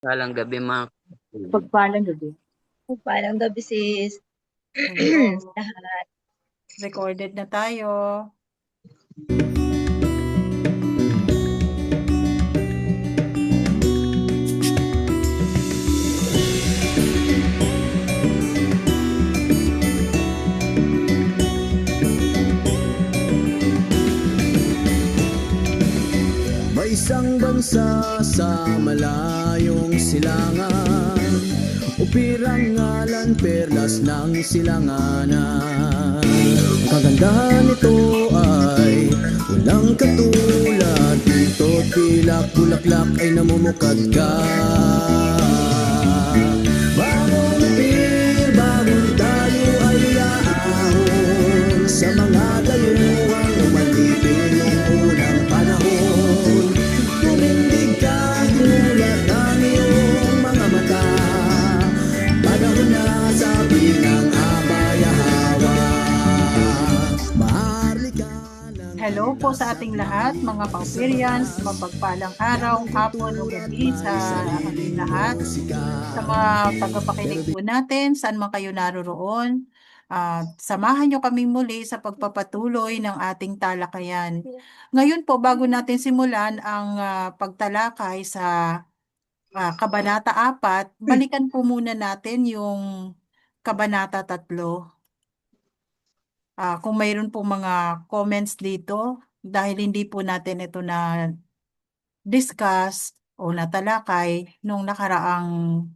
Palang gabi mga Pagpalang gabi. Paalam gabi sis. Hello. Lahat. Recorded na tayo. May isang bansa sa malayong silangan, upirang ngalan perlas ng silanganan. Kagandahan nito ay walang katulad, dito tila bulaklak ay namumukad ka. Bagong upir, bagong tayo ay aahon sa mga dayuhang umalipin noong unang panahon. Tumindig ka, gulat ang iyong mga mata, panahon na sabi ng abayahawa. Maharlika ng Hello po sa ating lahat, mga ka-Operians. Mapagpalang araw, hapon o gabi sa ating lahat. Sa mga tagapakinig po natin, saan man kayo naroroon, samahan nyo kaming muli sa pagpapatuloy ng ating talakayan. Ngayon po, bago natin simulan ang pagtalakay sa Kabanata 4, balikan po muna natin yung Kabanata 3. Kung mayroon po mga comments dito, dahil hindi po natin ito na discuss o natalakay nung nakaraang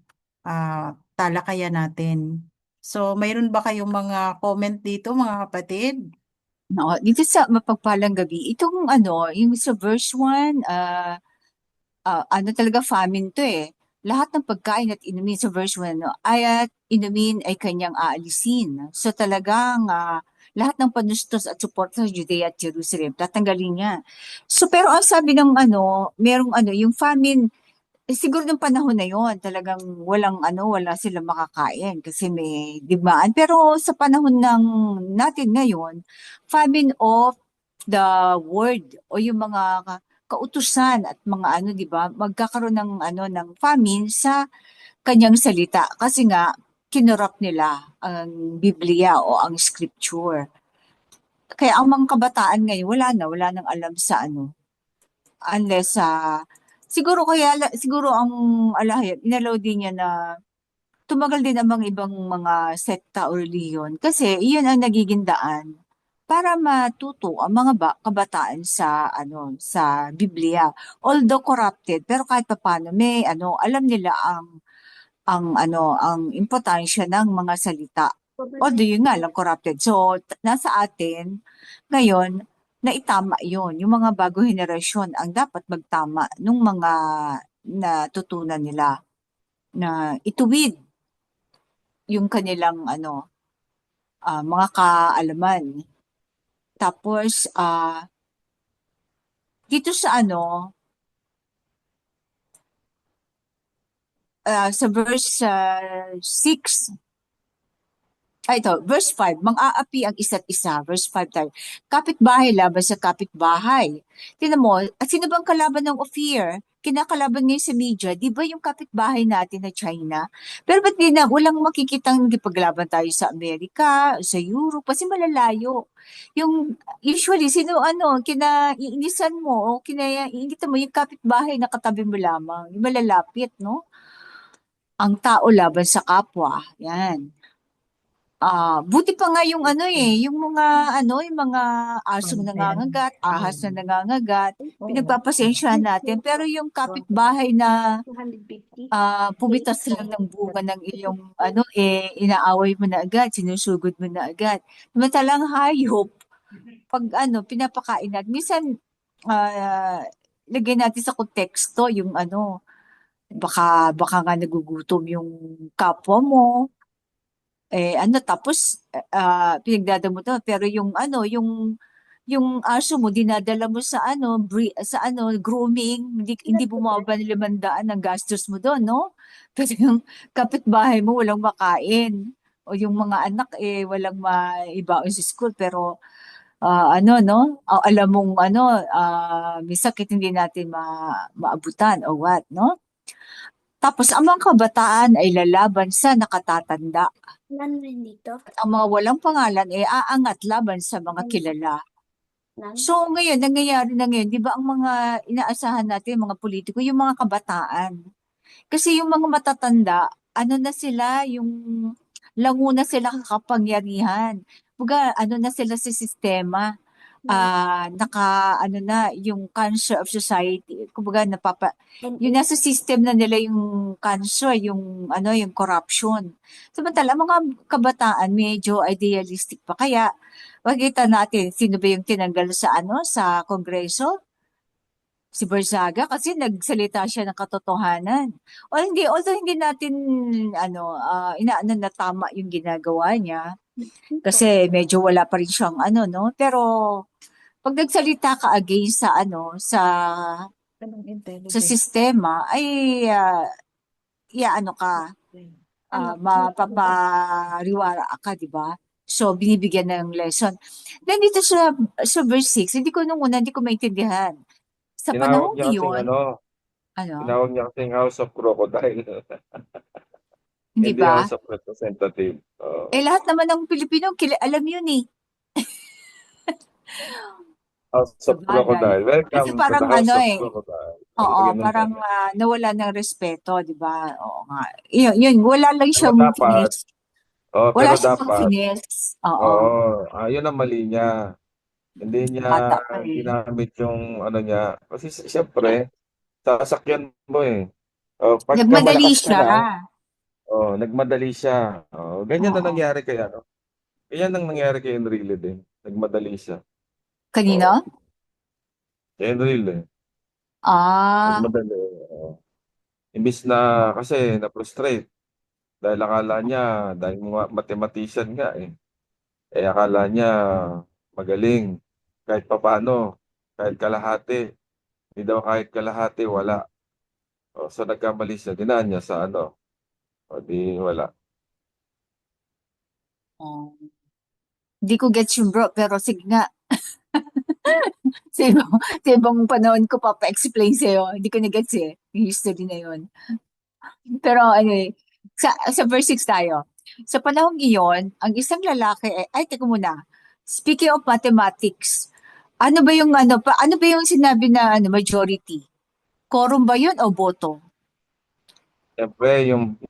talakayan natin. So, mayroon ba kayong mga comment dito, mga kapatid? No, dito sa mapagpalang gabi, itong ano, yung sa verse 1, ano talaga famine to eh. Lahat ng pagkain at inumin sa verse 1, no, ay at inumin ay kanyang aalisin. So talagang lahat ng panustos at suporta sa Judea at Jerusalem, tatanggalin niya. So pero ang sabi ng ano, merong ano, yung famine, siguro ng panahon na yon talagang walang ano, wala silang makakain kasi may digmaan. Pero sa panahon ng natin ngayon, famine of the word o yung mga kautusan at mga ano, 'di ba? Magkakaroon ng ano ng famine sa kanyang salita kasi nga kinurap nila ang Biblia o ang scripture. Kaya ang mga kabataan ngayon wala nang alam sa ano unless siguro siguro ang alahayat inalaw din niya na tumagal din ang mga ibang mga sekta o reliyon kasi iyon ang nagiging daan para matuto ang mga kabataan sa ano sa Biblia, although corrupted pero kahit papaano may ano alam nila ang importansya ng mga salita, although yun nga lang corrupted. So nasa atin ngayon na itama yon, yung mga bagong henerasyon ang dapat magtama nung mga natutunan nila na ituwid yung kanilang ano mga kaalaman. Tapos dito sa ano sa verse 6, ito, verse 5, mang-aapi ang isa't isa. Verse 5 tayo. Kapitbahay laban sa kapitbahay. Tingnan mo, at sino bang kalaban ng Ophir? Kinakalaban ngayon sa media, di ba yung kapitbahay natin na China? Pero ba't di na, walang makikitang paglaban tayo sa Amerika, sa Europe, kasi malalayo. Yung, usually, sino ano, kinaiinisan mo, o kinaiinitan mo yung kapitbahay na katabi mo lamang, yung malalapit, no? Ang tao laban sa kapwa. Yan. Buti pa nga yung ano yung mga ano, yung mga asong nangangagat, ahas na nangangagat, pinagpapasensyahan natin. Pero yung kapitbahay na 250. pumitas lang ng bunga ng iyong ano, inaaway mo na agad, sinusugod mo na agad. Samantalang hayop, pag ano, pinapakain natin, minsan, lagyan natin sa konteksto yung ano, baka nga nagugutom yung kapwa mo, ano tapos pinagdadamot mo pero yung ano yung aso mo dinadala mo sa ano sa ano grooming, hindi bumaba ng 500 ang gastos mo doon, no? Pero yung kapitbahay mo walang makain o yung mga anak walang maibaon sa school pero ano no, alam mong ano may sakit hindi natin maabutan o what, no? Tapos ang mga kabataan ay lalaban sa nakatatanda. Nan rin dito. At ang mga walang pangalan ay aangat laban sa mga kilala. Nan. So ngayon, nangyayari na ngayon, di ba ang mga inaasahan natin, mga politiko, yung mga kabataan. Kasi yung mga matatanda, ano na sila, yung lango na sila kakapangyarihan. Kumbaga, ano na sila sa sistema. Ano na, yung cancer of society. Kumbaga, yung nasa system na nila yung cancer, yung yung corruption. Samantala, ang mga kabataan medyo idealistic pa. Kaya, makikita natin sino ba yung tinanggal sa Kongreso? Si Barzaga kasi nagsalita siya ng katotohanan. Although hindi natin inaano na tama yung ginagawa niya kasi medyo wala pa rin siyang no, pero pag nagsalita ka against Anong sa intelligence? sistema ay ano ka, mapapariwara ka, di ba? So, binibigyan ng lesson. Then dito sa verse 6, hindi ko maintindihan. Sa Tinawag panahong niya kasing iyon, tinawag niya kasing House of Crocodile. hindi Hindi ba? House of Representative. Lahat naman ng Pilipino, alam yun eh. House of Sabagay. Crocodile. Kasi Welcome to parang the House of Crocodile. oo, Ganun parang ba? nawala ng respeto, di ba? Oo nga. Yun, wala lang Pero siyang dapat, finesse. Wala pero siyang dapat, finesse. Oo, yun ang mali niya. Hindi niya bata pa eh. ginamit yung niya. Kasi siyempre, sasakyan mo eh. Pagka Nagmadali malakas ka siya. na, nagmadali siya. Ganyan na Oo. nangyari kay Ganyan ang nangyari kay Enrile din. Nagmadali siya. Kanino? Kay Enrile. Ah, Nagmadali. Imbis na kasi na-frustrate. Dahil akala niya, dahil mathematician nga eh. Akala niya magaling. Kahit papano, kahit kalahati. Hindi daw kahit kalahati, wala. So nagkamali siya. Dinaan niya sa di wala. oh. Hindi ko gets yung bro, pero sige nga. Sa ibang panahon ko papa-explain sa'yo. Hindi ko na-gets eh. Yung history na yun. Pero anyway, sa verse 6 tayo. Sa panahong iyon, ang isang lalaki, teka muna. Speaking of mathematics, ano ba yung sinabi na majority? Quorum ba yun o boto? Siyempre, yung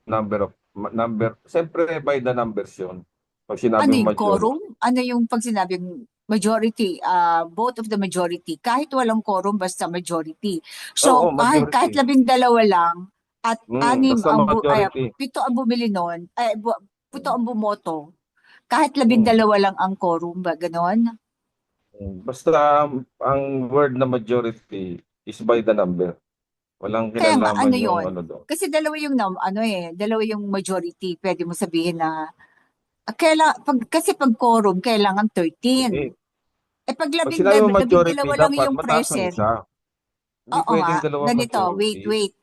siyempre by the numbers yun. Pag Ano sinabing yung majority. quorum? Ano yung pag sinabing majority, vote of the majority, kahit walang quorum, basta majority. So, Oo, kahit majority. 12 lang, at Basta majority. 7 ang bumili nun, 7 ang bumoto, kahit Hmm. 12 lang ang quorum, ba ganon? Basta ang word na majority is by the number. Walang Kaya nga, ano kinalaman yung yun? doon. Kasi dalawa yung majority, pwede mo sabihin na, pag quorum, kailangan 13. Hindi. Pag Pag sinabi mo majority, 12 lang dapat yung mataas ang present, isa. Hindi oo nga, pwedeng dalawang ganito, majority. wait.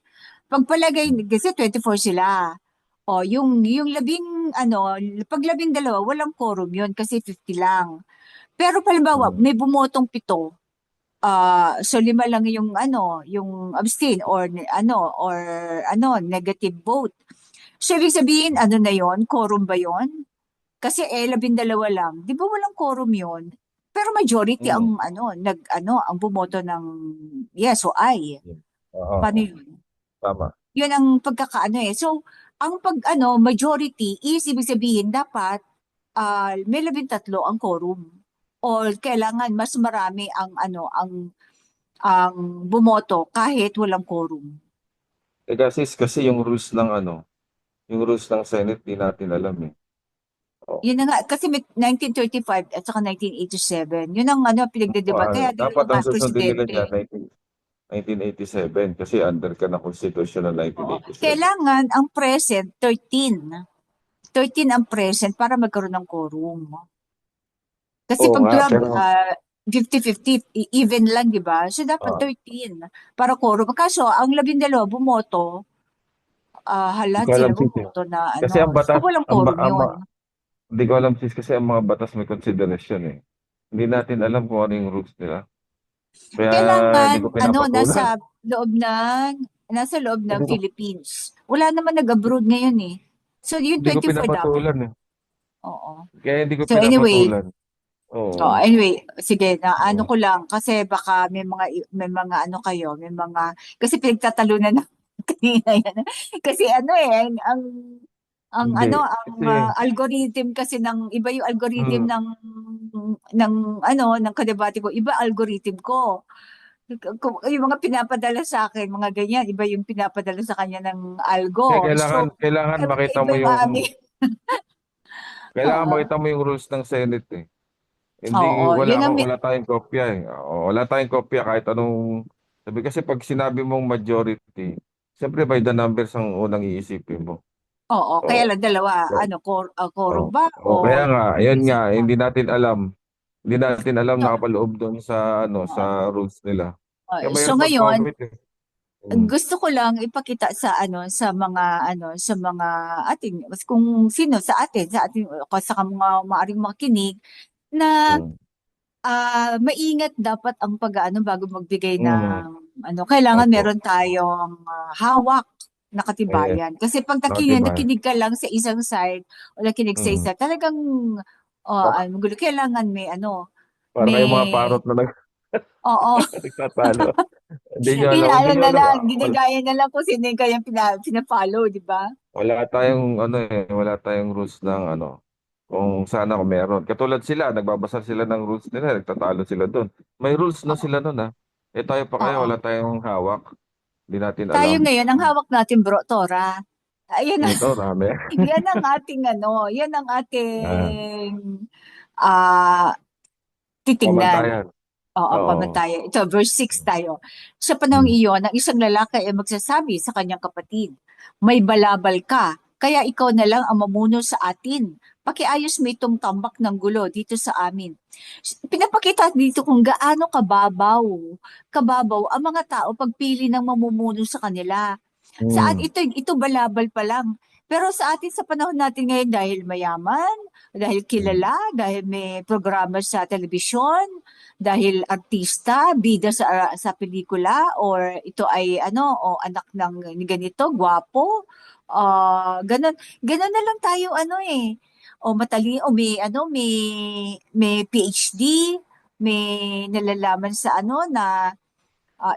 Pagpalagay, kasi 24 sila. O, yung pag 12, walang quorum yun kasi 50 lang. Pero halimbawa, may bumotong 7, so 5 lang yung abstain or negative vote. So, ibig sabihin, ano na yon, quorum ba yon? Kasi 12 lang. Di ba walang quorum yon? Pero majority Hmm. ang bumoto ng yes o ay. Oo, Paano yun? tama. Yun ang pagkakaano eh. So, ang majority is ibig sabihin dapat may 13 ang quorum. O kailangan mas marami ang bumoto kahit walang quorum. Kasi yung rules ng yung rules ng Senate, di natin alam eh. Yun na nga, kasi may 1935 at saka 1987. Yun ang pinagdedebate. Kaya Dapat dalawa ang nga susundin nila presidente. dyan, 1987 kasi under ka ng Constitution ng Oo. 1987. Kailangan ang present 13. 13 ang present para magkaroon ng quorum. Kasi Oo pag nga, 12, pero 50-50, even lang, di ba? So, dapat 13 para quorum. Kaso, ang 12 bumoto, hindi lahat ko sila alam sis eh. bumoto na Kasi ang So, batas, walang quorum yun. hindi ko alam sis kasi ang mga batas may consideration eh. Hindi natin alam kung ano yung rules nila. Kaya Kailangan, hindi ko pinapatulan. nasa loob ng nasa loob ng Hindi ko, Philippines. Wala naman nag-abroad ngayon eh. So, yung hindi ko 24 dapat. pinapatulan eh. Oo. Kaya hindi ko So, anyway, pinapatulan. Oo. sige, na ano Oo. ko lang, kasi baka may mga ano kayo, kasi pinagtatalunan na kanina yan. Kasi ano eh, ang Hindi. ano, Kasi, algorithm kasi iba yung algorithm mm, ng kadebate ko, iba algorithm ko. Yung mga pinapadala sa akin, mga ganyan, iba yung pinapadala sa kanya ng kaya algo. So, kailangan makita magkaiba mo yung yung, aming, kailangan oo, makita mo yung rules ng Senate eh. Hindi, oo, yun ang, wala tayong kopya eh. Oo, wala tayong kopya kahit anong, sabi kasi pag sinabi mong majority, siyempre by the numbers ang unang iisipin mo. oo, kaya Oo. lang dalawa, So, quorum oo. ba Oo, kaya o nga, ayun nga, requisite ba? hindi natin alam So, nakapaloob doon sa ano, sa oo. rules nila. Kaya So mahirap ngayon, mag-comment eh. Mm. gusto ko lang ipakita sa mga ating kung sino sa ating o sa mga maaring makinig na Mm. maingat dapat ang pag-aano bago magbigay Mm. ng kailangan Opo. meron tayong hawak na Eh, katibayan. Kasi pag nakatibay. nakinig ka lang sa isang side o nakinig sa Mm. isa, talagang gulo. Kailangan Para kayong mga may, parot na oo, nagtatalo. Hindi inaano nyo na alam. lang, ginagaya na lang kung sino yung kayang pina-follow, di ba? Wala tayong rules ng ano, kung sana kung meron. Katulad sila, nagbabasa sila ng rules nila, nagtatalo sila doon. May rules na Oo. sila doon ha. Eh tayo pa kaya, Oo. wala tayong hawak. Hindi natin Tayo alam. ngayon, ang hawak natin, bro, Tora. Ayan, Ito, rami. yan ang ating yan ang Ah, ating ah titingnan. pamantayan. Oo, Oo. pamantayan. Ito, verse 6 tayo. Sa panahong Hmm. iyon, ang isang lalaki ay magsasabi sa kanyang kapatid, may balabal ka, kaya ikaw na lang ang mamuno sa atin. Pakiayos mo itong tambak ng gulo dito sa amin. Pinapakita dito kung gaano kababaw ang mga tao pagpili ng mamumuno sa kanila. Sa at Hmm. ito balabal pa lang. Pero sa atin sa panahon natin ngayon dahil mayaman, dahil Hmm. kilala, dahil may programa sa telebisyon, dahil artista, bida sa pelikula or ito ay o anak ng ganito, gwapo, ganun ganun na lang tayo o matali o may PhD, may nalalaman sa na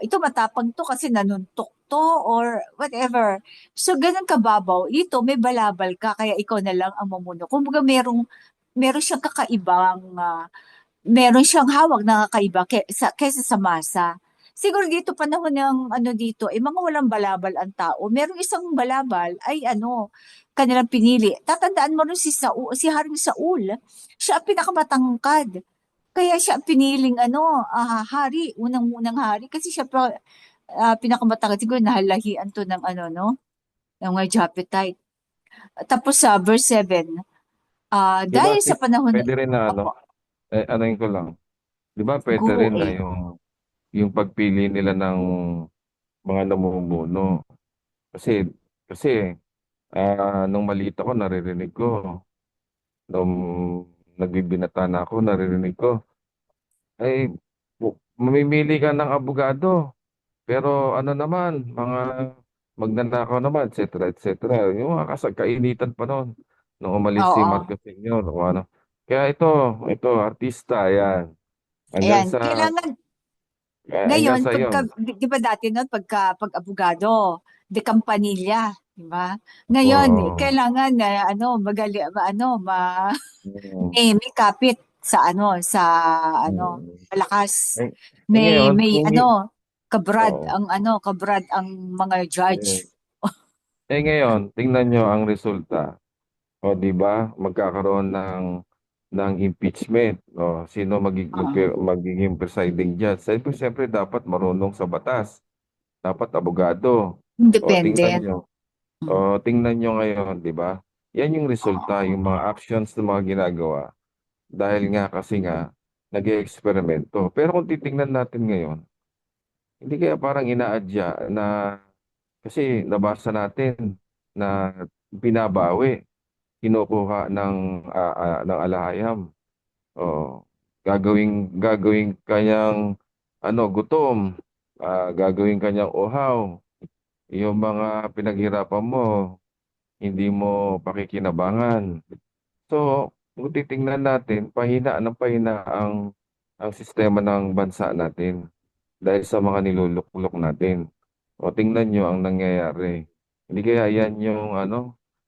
ito matapang to kasi nanuntok to or whatever. So, ganun kababaw. Ito, may balabal ka, kaya ikaw na lang ang mamuno. Kumbaga, meron siyang meron siyang hawak na kakaiba kaysa sa masa. Siguro dito panahon ng dito, mga walang balabal ang tao. Merong isang balabal ay kanilang pinili. Tatandaan mo rin si Haring Saul. Siya ang pinakamatangkad. Kaya siya ang piniling hari, unang-unang hari kasi siya pinakamatangkad siguro nahalahian to ng no, ng mga Japhetite. Tapos sa verse 7, Di ba, dahil sa panahon, pwede rin na ano, opo, anoin ko lang. Di ba pwede go rin na eh. yung pagpili nila ng mga namumuno. Kasi, kasi, nung maliit ako, naririnig ko. Nung nagbibinata na ako, naririnig ko. Ay, mamimili ka ng abogado. Pero ano naman, mga magnanakaw naman, et cetera, et cetera. Yung mga kainitan pa noon, nung umalis si Oo. Marcos Sr. o ano. Kaya ito, artista, yan. Hanggang Ayan, sa, kailangan hanggang ngayon sa pagka yon. di ba dati noon pag abogado, de Campanilla, di ba? Ngayon Oo. kailangan na magali Mm, may kapit sa mm. malakas. Eh, May ngayon, may kung oo. kabrad ang mga judge. Eh, ngayon, tingnan nyo ang resulta. O, di ba? Magkakaroon ng impeachment. O, sino Ah, magiging presiding judge? Siyempre, dapat marunong sa batas. Dapat abogado. O, tingnan independent. nyo. Mm. O, tingnan nyo ngayon, di ba? Yan yung resulta, Oo. yung mga actions ng mga ginagawa. Dahil nga kasi nga, nag-eksperimento. Pero kung titingnan natin ngayon, hindi kaya parang inaadya na kasi nabasa natin na binabawi, kinukuha ng alahayam. Oh, gagawing kanyang gutom, gagawing kanyang uhaw. yung mga pinaghirapan mo, hindi mo pakikinabangan. So, kung titingnan natin, pahina ng pahina ang sistema ng bansa natin dahil sa mga niluluklok natin. O tingnan nyo ang nangyayari. Hindi kaya yan yung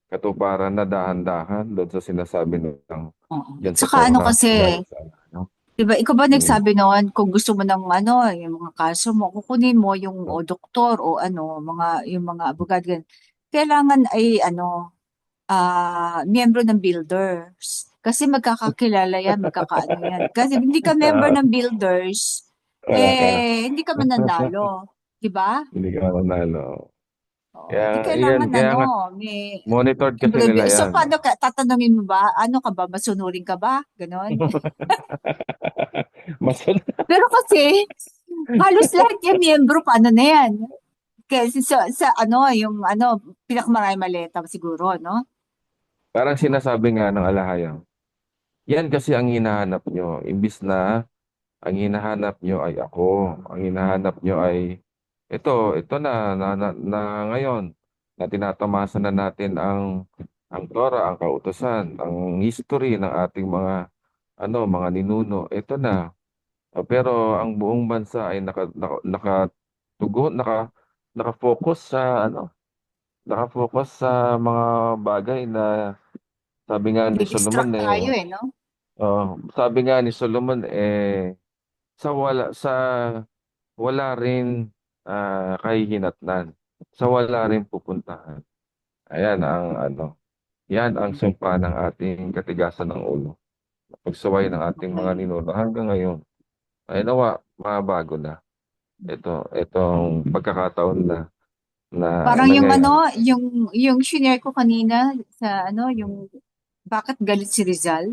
katuparan na dahan-dahan doon sa sinasabi ng Oo. dyan sa Tsaka ano Torah kasi, galing sa ano. 'di ba, ikaw ba Mm. nagsabi noon kung gusto mo ng ano, yung mga kaso mo, kukunin mo yung o doktor o ano, yung mga abogado, ganun. Kailangan ay ano, miyembro ng builders. Kasi magkakakilala yan, magkakaano yan. Kasi hindi ka member Ah, ng builders, wala ka. hindi ka mananalo. 'Di ba? Hindi ka manalo. Oo, Kaya, di yan, kailangan kaya ano, nga, may monitored kasi nila improvement. So, yan. paano ka, tatanungin mo ba, ano ka ba, masunurin ka ba? Ganon. Mas, Pero kasi, halos lahat yung miyembro, paano na yan? Kasi sa ano, yung ano, pinakamarami maleta siguro, no? parang sinasabi nga ng alahayang, yan kasi ang hinahanap nyo. Imbis na ang hinahanap nyo ay ako. Ang hinahanap nyo ay ito na ngayon na tinatamasa na natin ang Torah, ang kautusan, ang history ng ating mga ninuno. Ito na. Pero ang buong bansa ay nakatugon, nakafocus nakafocus sa mga bagay na sabi nga ni Solomon Didistract tayo no? sabi nga ni Solomon sa wala rin kahihinatnan, sa wala rin pupuntahan. Ayan yan ang sumpa ng ating katigasan ng ulo. Pagsuway ng ating mga Okay. ninuno hanggang ngayon. Ay nawa, mabago na. Itong pagkakataon na Parang yung nangyayari. ano, yung shinare ko kanina sa ano, yung bakit galit si Rizal,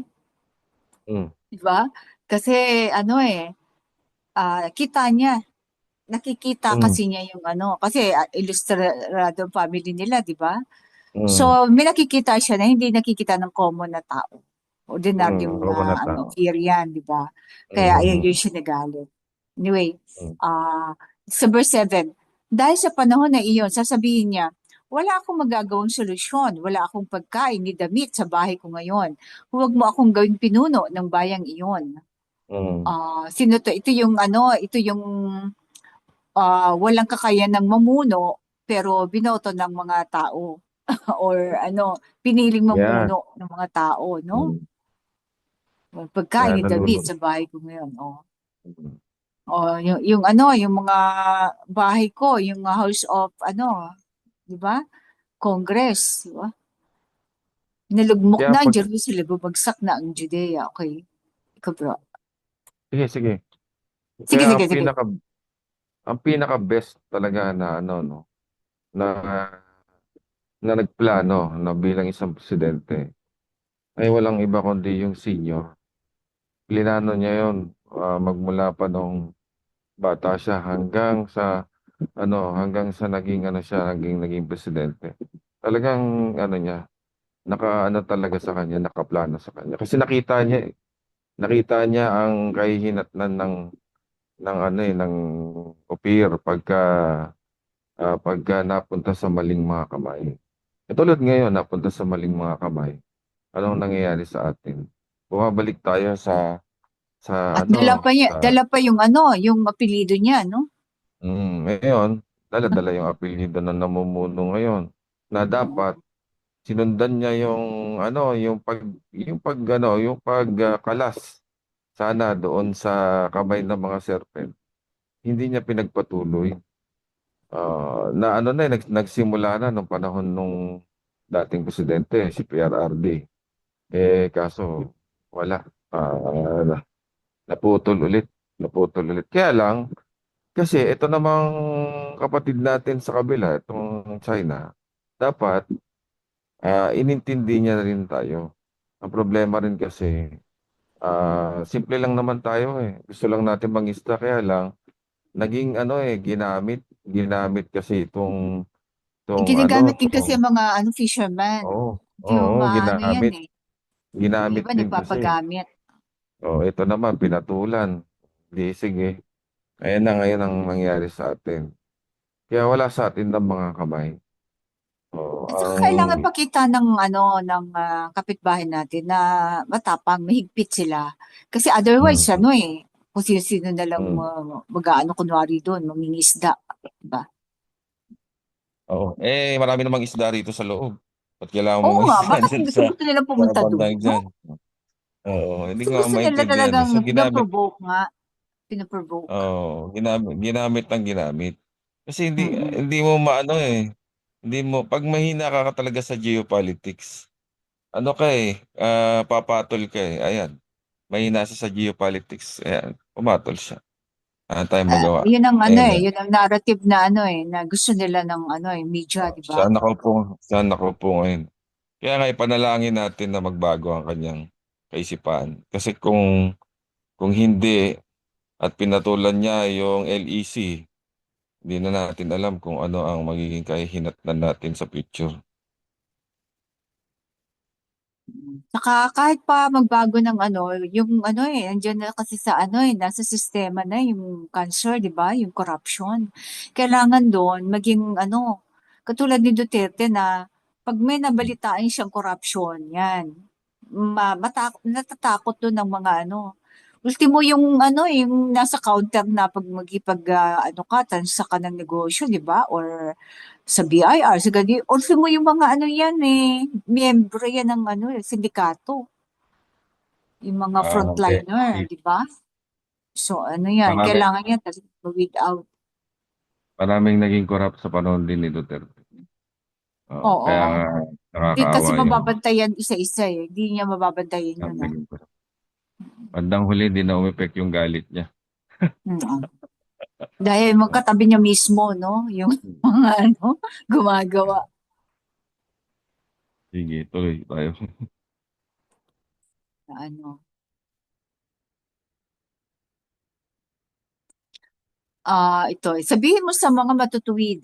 Mm, di ba? Kasi ano kita niya, nakikita mm, kasi niya yung ano, kasi ilustrado family nila, di ba? mm, So, may nakikita siya na hindi nakikita ng common na tao. Ordinaryong Robo na ano, tao. fear yan, di ba? Kaya ayun Mm, yun siya nagalit. Anyway, mm, sa verse 7, dahil sa panahon na iyon, sasabihin niya, wala akong magagawang solusyon, wala akong pagkain ni damit sa bahay ko ngayon. Huwag mo akong gawing pinuno ng bayang iyon. mm. Sino to? Ito yung ano, ito yung walang kakayanang mamuno, pero binoto ng mga tao or ano, piniling Yan. mamuno ng mga tao, no? Mm. Pagkain Yan, ni David nalulun. sa bahay ko ngayon, oh. Mm. Yung ano, yung mga bahay ko, yung House of ano, 'di ba? Congress, 'di ba? Nalugmok Kaya na ang pag, Jerusalem, bumagsak na ang Judea. Okay. Ikaw bro. sige, sige. Sige, Kaya sige, sige. ang pinaka best talaga na no, na na nagplano na bilang isang presidente ay walang iba kundi yung senior. Plinano niya yon magmula pa nung bata siya hanggang sa naging presidente. Talagang niya, talaga sa kanya, nakaplano sa kanya. Kasi nakita niya ang kahihinatnan ng upir pagka napunta sa maling mga kamay. Tulad ngayon, napunta sa maling mga kamay. Anong nangyayari sa atin? Bumabalik tayo sa At dala pa yung ano, yung apelyido niya, no? ngayon, dala-dala yung apelyido na namumuno ngayon na dapat sinundan niya yung kalas sana doon sa kamay ng mga serpent. Hindi niya pinagpatuloy. Nagsimula na nung panahon nung dating presidente, si PRRD. Kaso wala. Naputol ulit. Naputol ulit. Kaya lang, kasi ito namang kapatid natin sa kabila, itong China, dapat inintindi niya na rin tayo. Ang problema rin kasi, simple lang naman tayo eh. Gusto lang natin mangista, kaya lang, naging ginamit kasi Ginagamit din kasi ang mga ano, fisherman. oo, Yung oo, ano yan ginamit. yung Ginamit iba din kasi. nagpapagamit. Ito naman, pinatulan. Di, sige. Ayan na ngayon ang nangyari sa atin. Kaya wala sa atin ng mga kamay. Oo, At saka kailangan pakita ng kapitbahay natin na matapang, mahigpit sila. Kasi otherwise, mm, kung sino-sino na lang mm, mag-aano kunwari doon, mangingisda. Diba? oo. Marami namang isda rito sa loob. Ba't kailangan mo Oo may nga, isda bakit dyan gusto nila sa pumunta doon, bandang no? dyan? Oo, hindi Kasi ko nga gusto nila maintindihan. talagang So, pinaprovoke nga. Pinaprovoke. ginamit ng ginamit. Kasi hindi Mm-mm. hindi mo maano hindi mo pag mahina ka talaga sa geopolitics. Ano ka papatol ka Ayan, mahina siya sa geopolitics. Ayan, pumatol siya. Ano tayong magawa? Yun ang Ayan. yun ang narrative na na gusto nila ng media, di ba? Siya nakaupo ngayon. Kaya nga ipanalangin natin na magbago ang kanyang kaisipan. Kasi kung hindi at pinatulan niya yung LEC, hindi na natin alam kung ano ang magiging kahihinatnan natin sa future. Saka kahit pa magbago ng yung nandiyan na kasi sa nasa sistema na yung cancer, di ba? Yung corruption. Kailangan doon maging katulad ni Duterte na pag may nabalitaan siyang corruption, yan. Natatakot doon ng mga Ultimo yung yung nasa counter na pag magipag transa ka ng negosyo, di ba? Or sa BIR, sa gani, ultimo yung mga yan miyembro yan ng sindikato, yung mga Okay. frontliner, di ba? So yan, Marami, kailangan yan talaga without. maraming naging corrupt sa panahon din ni Duterte. Oo, kaya Oo. nga Di kasi nakakaawa yung mababantayan isa-isa eh. Hindi niya mababantayan ang yun naging corrupt. Bandang huli, hindi na umepek yung galit niya. Mm. Dahil magkatabi niya mismo, no? Yung mga gumagawa Sige, tuloy tayo. na ito, sabihin mo sa mga matutuwid,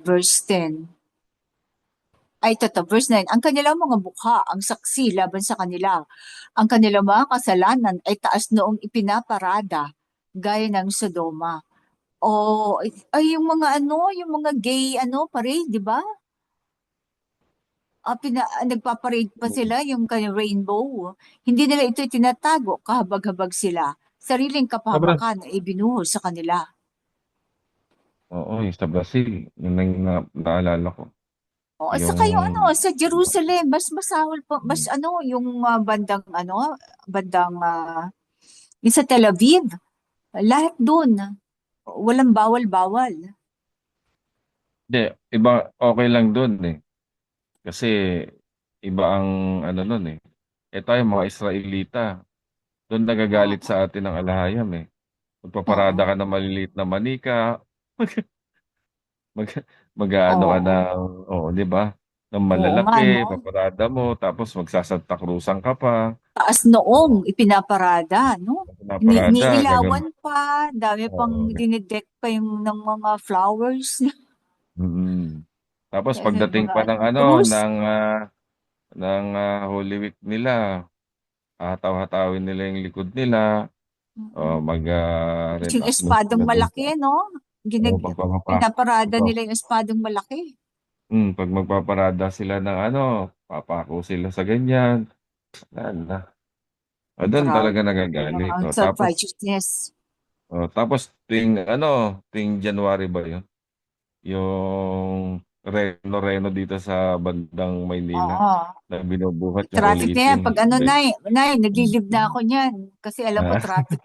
verse 10. Ay, verse 9. Ang kanilang mga mukha, ang saksi laban sa kanila. Ang kanilang mga kasalanan ay taas noong ipinaparada, gaya ng Sodoma. O, ay, yung mga yung mga gay, parade, di ba? Nagpaparade pa sila, yung rainbow. Hindi nila ito tinatago, kahabag-habag sila. Sariling Sobrang. kapahamakan ay binuhos sa kanila. Oo, yung sa Brazil, yung naalala ko. O, at Yung, saka yung sa Jerusalem, mas masahol pa, mas yung bandang, yung sa Tel Aviv, lahat doon, walang bawal-bawal. hindi, iba, okay lang doon Kasi, iba ang nun tayo, mga Israelita, doon nagagalit Oo, sa atin ng alahayam Magpaparada oo, ka ng maliliit na manika, mag, mag-aano ka oo. ng, oo, di ba? Ng Oo nga, malalaki, no? paparada mo, tapos magsasanta krusan ka pa. Taas noong ipinaparada, no? Pinaparada, ganun. Niilawan pa, dami pang Oo. dinedek pa yung ng mga flowers. Mm. Tapos Kasi pagdating mga pa ng krus. Holy Week nila, hataw-hatawin nila yung likod nila, Yung mag-reenactment espadong sila doon malaki, no? Pinaparada pagpapa, nila yung espadong malaki. pag magpaparada sila ng papako sila sa ganyan. Wala. Doon Proud. talaga nagagalit. Tapos, Self-righteousness. ting January ba yun? Yung Reno dito sa bandang Maynila Oo. na binubuhat yung Traffic Holy na yan. Itim. Pag nay, naglilib na ako niyan. Kasi alam ko traffic.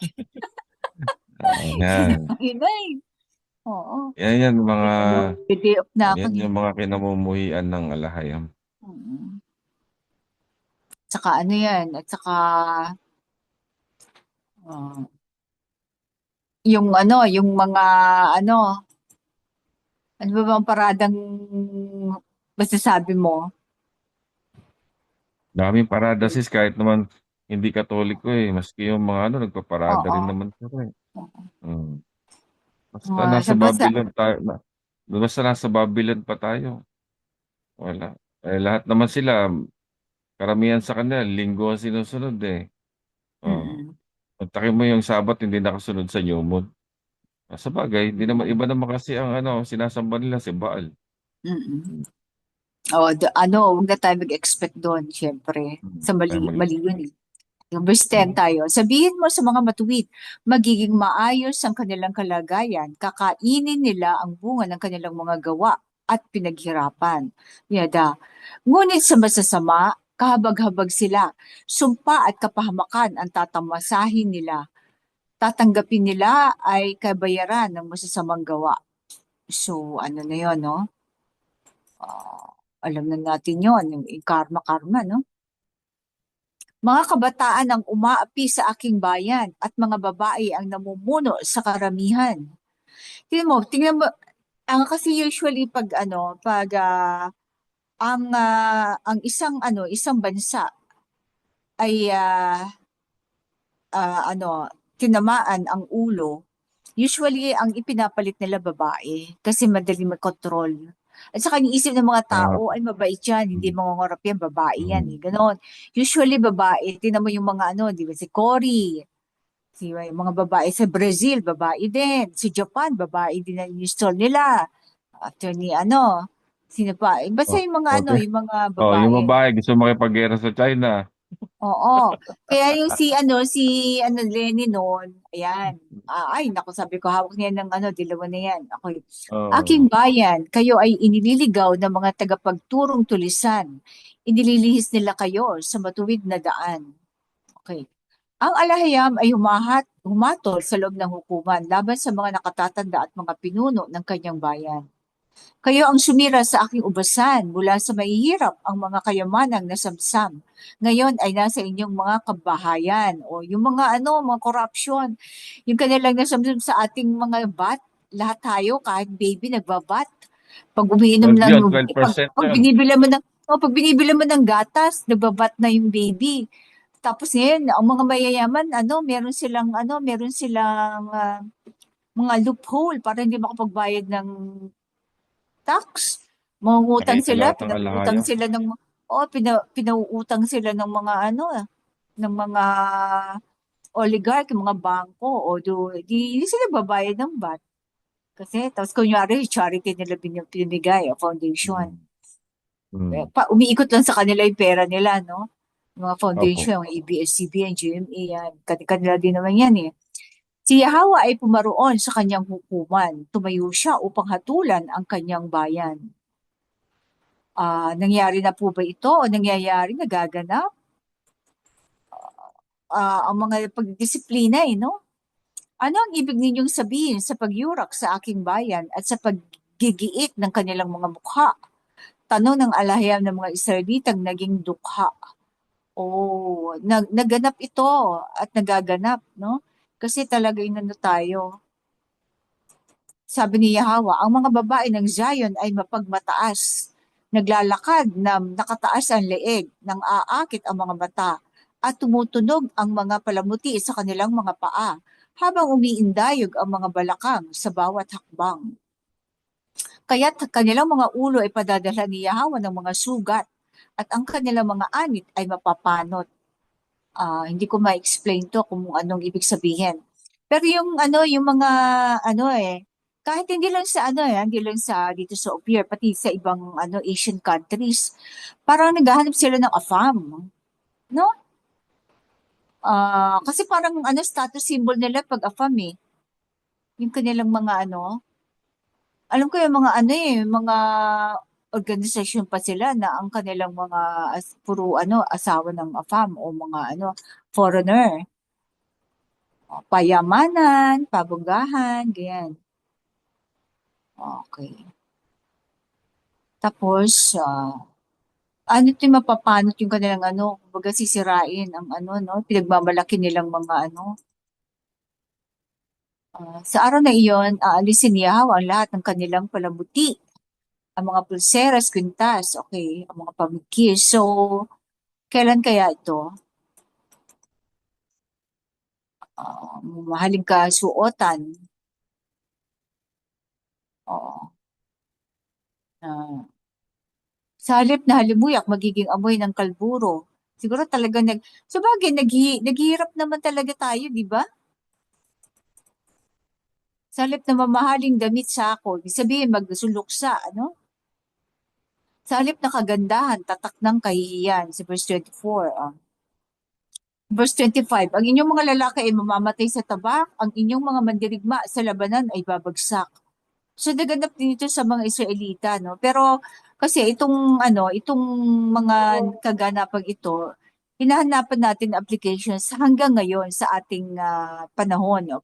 Yan. Nay. Oo. Yan mga Day off na ako yan niyan. yung mga kinamumuhian ng alahayam. Mm. Tsaka yan. At saka ah, yung yung mga ano, ano ba bang paradang masasabi mo? Daming parada sis kahit naman hindi Katoliko Maski yung mga nagpaparada rin Oo. naman sila Mm. Basta, Basta nasa Babylon pa tayo. Wala. Lahat naman sila, karamihan sa kanila, linggo ang sinusunod Oh. mm, Pagtakin mo yung Sabat, hindi nakasunod sa New Moon. Sa bagay, hindi naman iba naman kasi ang sinasamba nila si Baal. Mm-mm. Huwag na tayo mag-expect doon, syempre. Sa Kaya mali, mali. mali yun eh. Yung verse 10 Mm. tayo. Sabihin mo sa mga matuwid, magiging maayos ang kanilang kalagayan, kakainin nila ang bunga ng kanilang mga gawa at pinaghirapan. Yada. Ngunit sa masasama, kahabag-habag sila. Sumpa at kapahamakan ang tatamasahin nila. Tatanggapin nila ay kabayaran ng masasamang gawa. So, ano na yun, no? Alam na natin yun, yung karma-karma, no? Mga kabataan ang umaapi sa aking bayan at mga babae ang namumuno sa karamihan. Tingnan mo, ang kasi usually ang isang bansa ay tinamaan ang ulo, usually ang ipinapalit nila babae kasi madali mag-control. At saka iniisip ng mga Ah, tao ay mabait yan, hindi mm, mangungurap yan, babae yan mm. eh. Ganon. Usually babae, tingnan mo yung mga di ba, si Cory, yung mga babae sa Brazil, babae din. Sa Japan, babae din ang install nila. Attorney sino pa? Basta Oh, yung mga okay. yung mga Yung babae. babae gusto makipaggera sa China. Oo. Kaya yung si Lenny noon, ayan. Ay, naku, sabi ko, hawak niya ng dilawa na yan. Ako, Oh, aking bayan, kayo ay inililigaw ng mga tagapagturong tulisan. Inililihis nila kayo sa matuwid na daan. Okay. Ang alahayam ay humatol sa loob ng hukuman laban sa mga nakatatanda at mga pinuno ng kanyang bayan. Kayo ang sumira sa aking ubasan mula sa mahihirap ang mga kayamanang nasamsam. Ngayon ay nasa inyong mga kabahayan o yung mga corruption. Yung kanilang nasamsam sa ating mga bat, lahat tayo, kahit baby, nagbabat. Pag umiinom 12 ng, yun, 12% pag yun. binibilan mo ng, pag binibilan mo ng gatas, nagbabat na yung baby. Tapos ngayon, ang mga mayayaman, meron silang mga loophole para hindi makapagbayad ng tax. Mangungutang Nakita sila, lahat ng pinag-uutang alahaya. sila pinauutang sila ng mga oligarch, yung mga bangko, di sila babayad ng VAT. Kasi, tapos kunyari, charity nila pinimigay, o foundation. Mm. Mm. Umiikot lang sa kanila yung pera nila, no? Yung mga Opo. foundation, yung ABS-CBN, GMA, yan. Kanila din naman yan eh. Si Yahawa ay pumaroon sa kanyang hukuman. Tumayo siya upang hatulan ang kanyang bayan. Nangyari na po ba ito o nangyayari, nagaganap? Ang mga pagdisiplina no? Ano ang ibig ninyong sabihin sa pagyurak sa aking bayan at sa paggigiit ng kanilang mga mukha? Tanong ng alahayam ng mga Israelitang naging dukha. Naganap ito at nagaganap, no? Kasi talaga inano tayo. Sabi ni Yahawa, ang mga babae ng Zion ay mapagmataas. Naglalakad na nakataas ang leeg, nang aakit ang mga mata, at tumutunog ang mga palamuti sa kanilang mga paa, habang umiindayog ang mga balakang sa bawat hakbang. Kaya't kanilang mga ulo ay padadala ni Yahawa ng mga sugat, at ang kanilang mga anit ay mapapanot. Hindi ko ma-explain to kung anong ibig sabihin. Pero yung mga kahit hindi lang sa dito sa Opier, pati sa ibang Asian countries, parang naghahanap sila ng AFAM, no? Kasi parang status symbol nila pag AFAM eh. Yung kanilang mga alam ko yung mga mga organisasyon pa sila na ang kanilang mga puro asawa ng AFAM o mga foreigner. Payamanan, pabonggahan, ganyan. Okay. Tapos, ito yung mapapanot yung kanilang kumbaga sisirain ang no, pinagmamalaki nilang mga sa araw na iyon, aalisin ni Yahweh ang lahat ng kanilang palamuti, ang mga pulseras, kwintas, okay, ang mga pamikis. So, kailan kaya ito? Mahaling kasuotan. Oo. Sa halip na halimuyak, magiging amoy ng kalburo. Siguro talaga sa bagay, naghihirap naman talaga tayo, di ba? Sa halip na mamahaling damit sa ako, ibig sabihin magsuluksa, ano? Sa halip na kagandahan, tatak ng kahihiyan, sa verse 24. Verse 25, ang inyong mga lalaki ay mamamatay sa tabak, ang inyong mga mandirigma sa labanan ay babagsak. So naganap din ito sa mga Israelita, no? Pero kasi itong mga kaganapang ito, hinahanapan natin applications hanggang ngayon sa ating panahon, o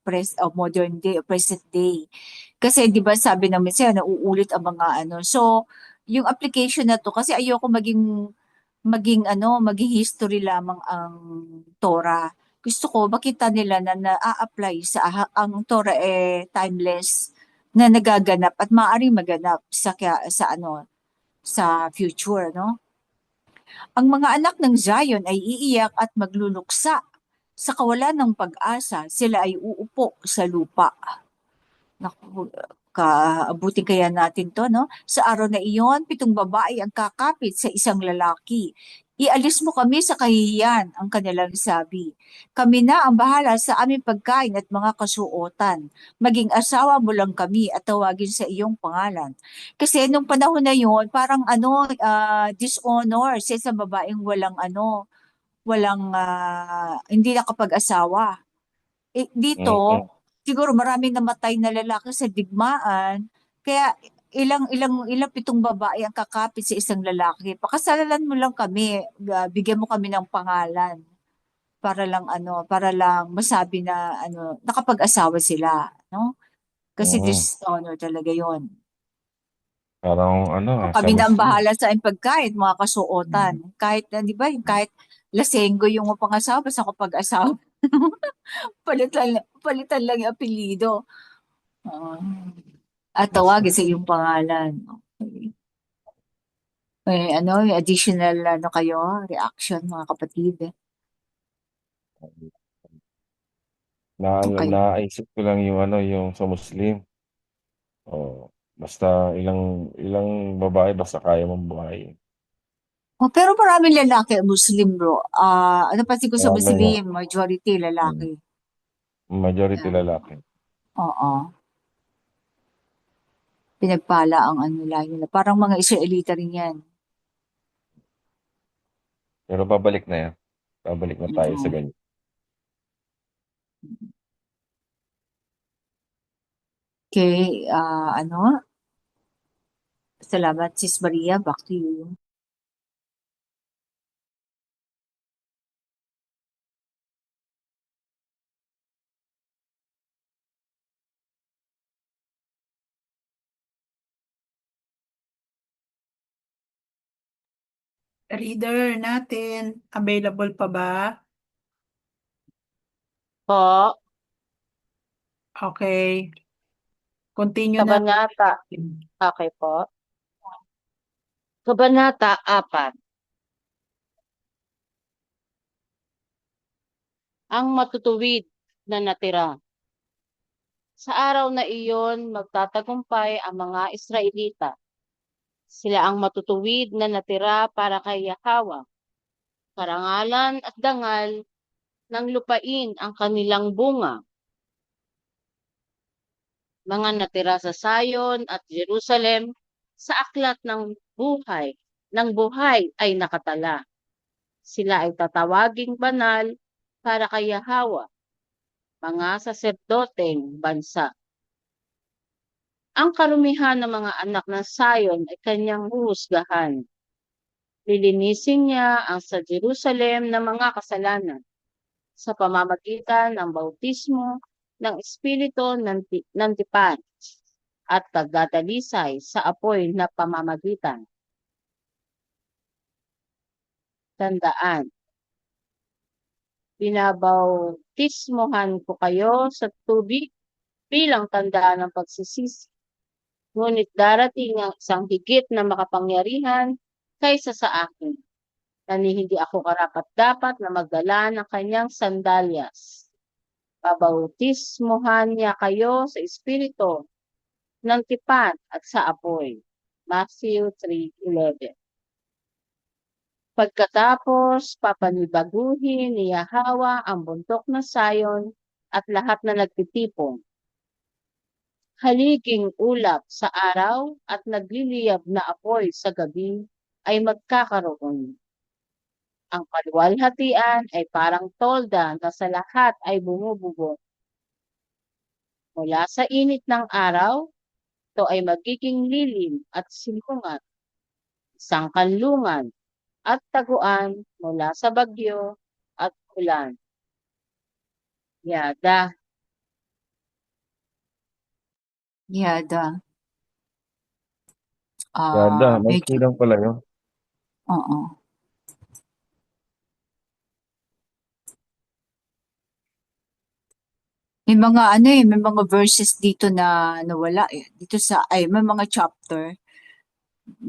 modern day, o present day. Kasi 'di ba sabi ng Messiah, nauulit ang mga ano. So yung application na to, kasi ayoko maging history lamang ang Torah. Gusto ko makita nila na na-apply ang Torah timeless, na nagaganap at maaaring maganap sa future, no? Ang mga anak ng Zion ay iiyak at magluluksa. Sa kawalan ng pag-asa, sila ay uupo sa lupa. Naku, kaabutin kaya natin to, no? Sa araw na iyon, 7 babae ang kakapit sa isang lalaki. Ialis mo kami sa kahihiyan, ang kanilang sabi. Kami na ang bahala sa aming pagkain at mga kasuotan. Maging asawa mo lang kami at tawagin sa iyong pangalan. Kasi nung panahon na yun, parang dishonor sa isang babaeng hindi nakapag-asawa. Dito, Mm. siguro maraming namatay na lalaki sa digmaan, kaya ilang ilang ilang 7 babae ang kakapit sa isang lalaki. Pakasalan mo lang kami, bigyan mo kami ng pangalan para lang masabi na nakapag-asawa sila, no? Kasi Mm. dishonor talaga 'yon. Parang sa Kami na ang Muslim. bahala sa aming pagkain, mga kasuotan. Kahit, di ba, kahit lasenggo yung pangasawa, basta kapag-asawa, palitan lang yung apelido. Oo. At tawagin sa iyong pangalan. Okay. May additional kayo, reaction mga kapatid. Okay. Naisip ko lang yung yung sa Muslim. Oh, basta ilang ilang babae basta kaya mong buhayin. Oh, pero maraming lalaki Muslim, bro. Ano pa ko sa Marami nga. Muslim, majority Mm. lalaki. Majority Yeah. lalaki. Oo. Pinagpala ang lahi nila. Parang mga Israelita rin yan. Pero babalik na yan. Babalik na tayo sa Oo. ganyan. Okay, salamat Sis Maria, back to you. Reader natin, available pa ba? Po, Okay. Continue na. Kabanata. Okay po. Kabanata 4. Ang matutuwid na natira. Sa araw na iyon, magtatagumpay ang mga Israelita. Sila ang matutuwid na natira para kay Yahweh. Karangalan at dangal ng lupain ang kanilang bunga. Mga natira sa Sion at Jerusalem, sa aklat ng buhay ay nakatala. Sila ay tatawaging banal para kay Yahweh, mga saserdoteng bansa. Ang karumihan ng mga anak ng Sion ay kanyang huhusgahan. Lilinisin niya ang sa Jerusalem ng mga kasalanan sa pamamagitan ng bautismo ng Espiritu ng tipan at pagdadalisay sa apoy na pamamagitan. Tandaan, binabautismohan ko kayo sa tubig bilang tanda ng pagsisisi. Ngunit darating ang isang higit na makapangyarihan kaysa sa akin, na hindi ako karapat-dapat na magdala ng kanyang sandalyas. Babautismohan niya kayo sa Espiritu ng tipan at sa apoy. Matthew 3:11. Pagkatapos, papanibaguhin ni Yahweh ang bundok na Sion at lahat na nagtitipon. haliging ulap sa araw at nagliliyab na apoy sa gabi ay magkakaroon. Ang kaluwalhatian ay parang tolda na sa lahat ay bumububog. Mula sa init ng araw, ito ay magiging lilim at silungan, isang kanlungan at taguan mula sa bagyo at ulan. Yada. Yada. Yada, may Medyo, silang pala yun. oo. May mga ano eh, may mga verses dito na nawala eh. Dito sa, ay, may mga chapter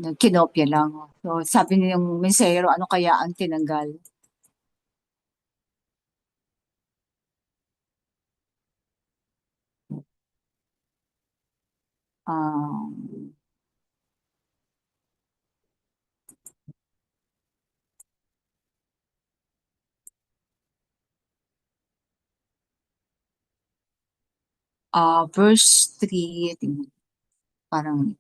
na kinopya lang. So, sabi niyang mensahero, ano kaya ang tinanggal? Um, verse 3, tingnan, parang,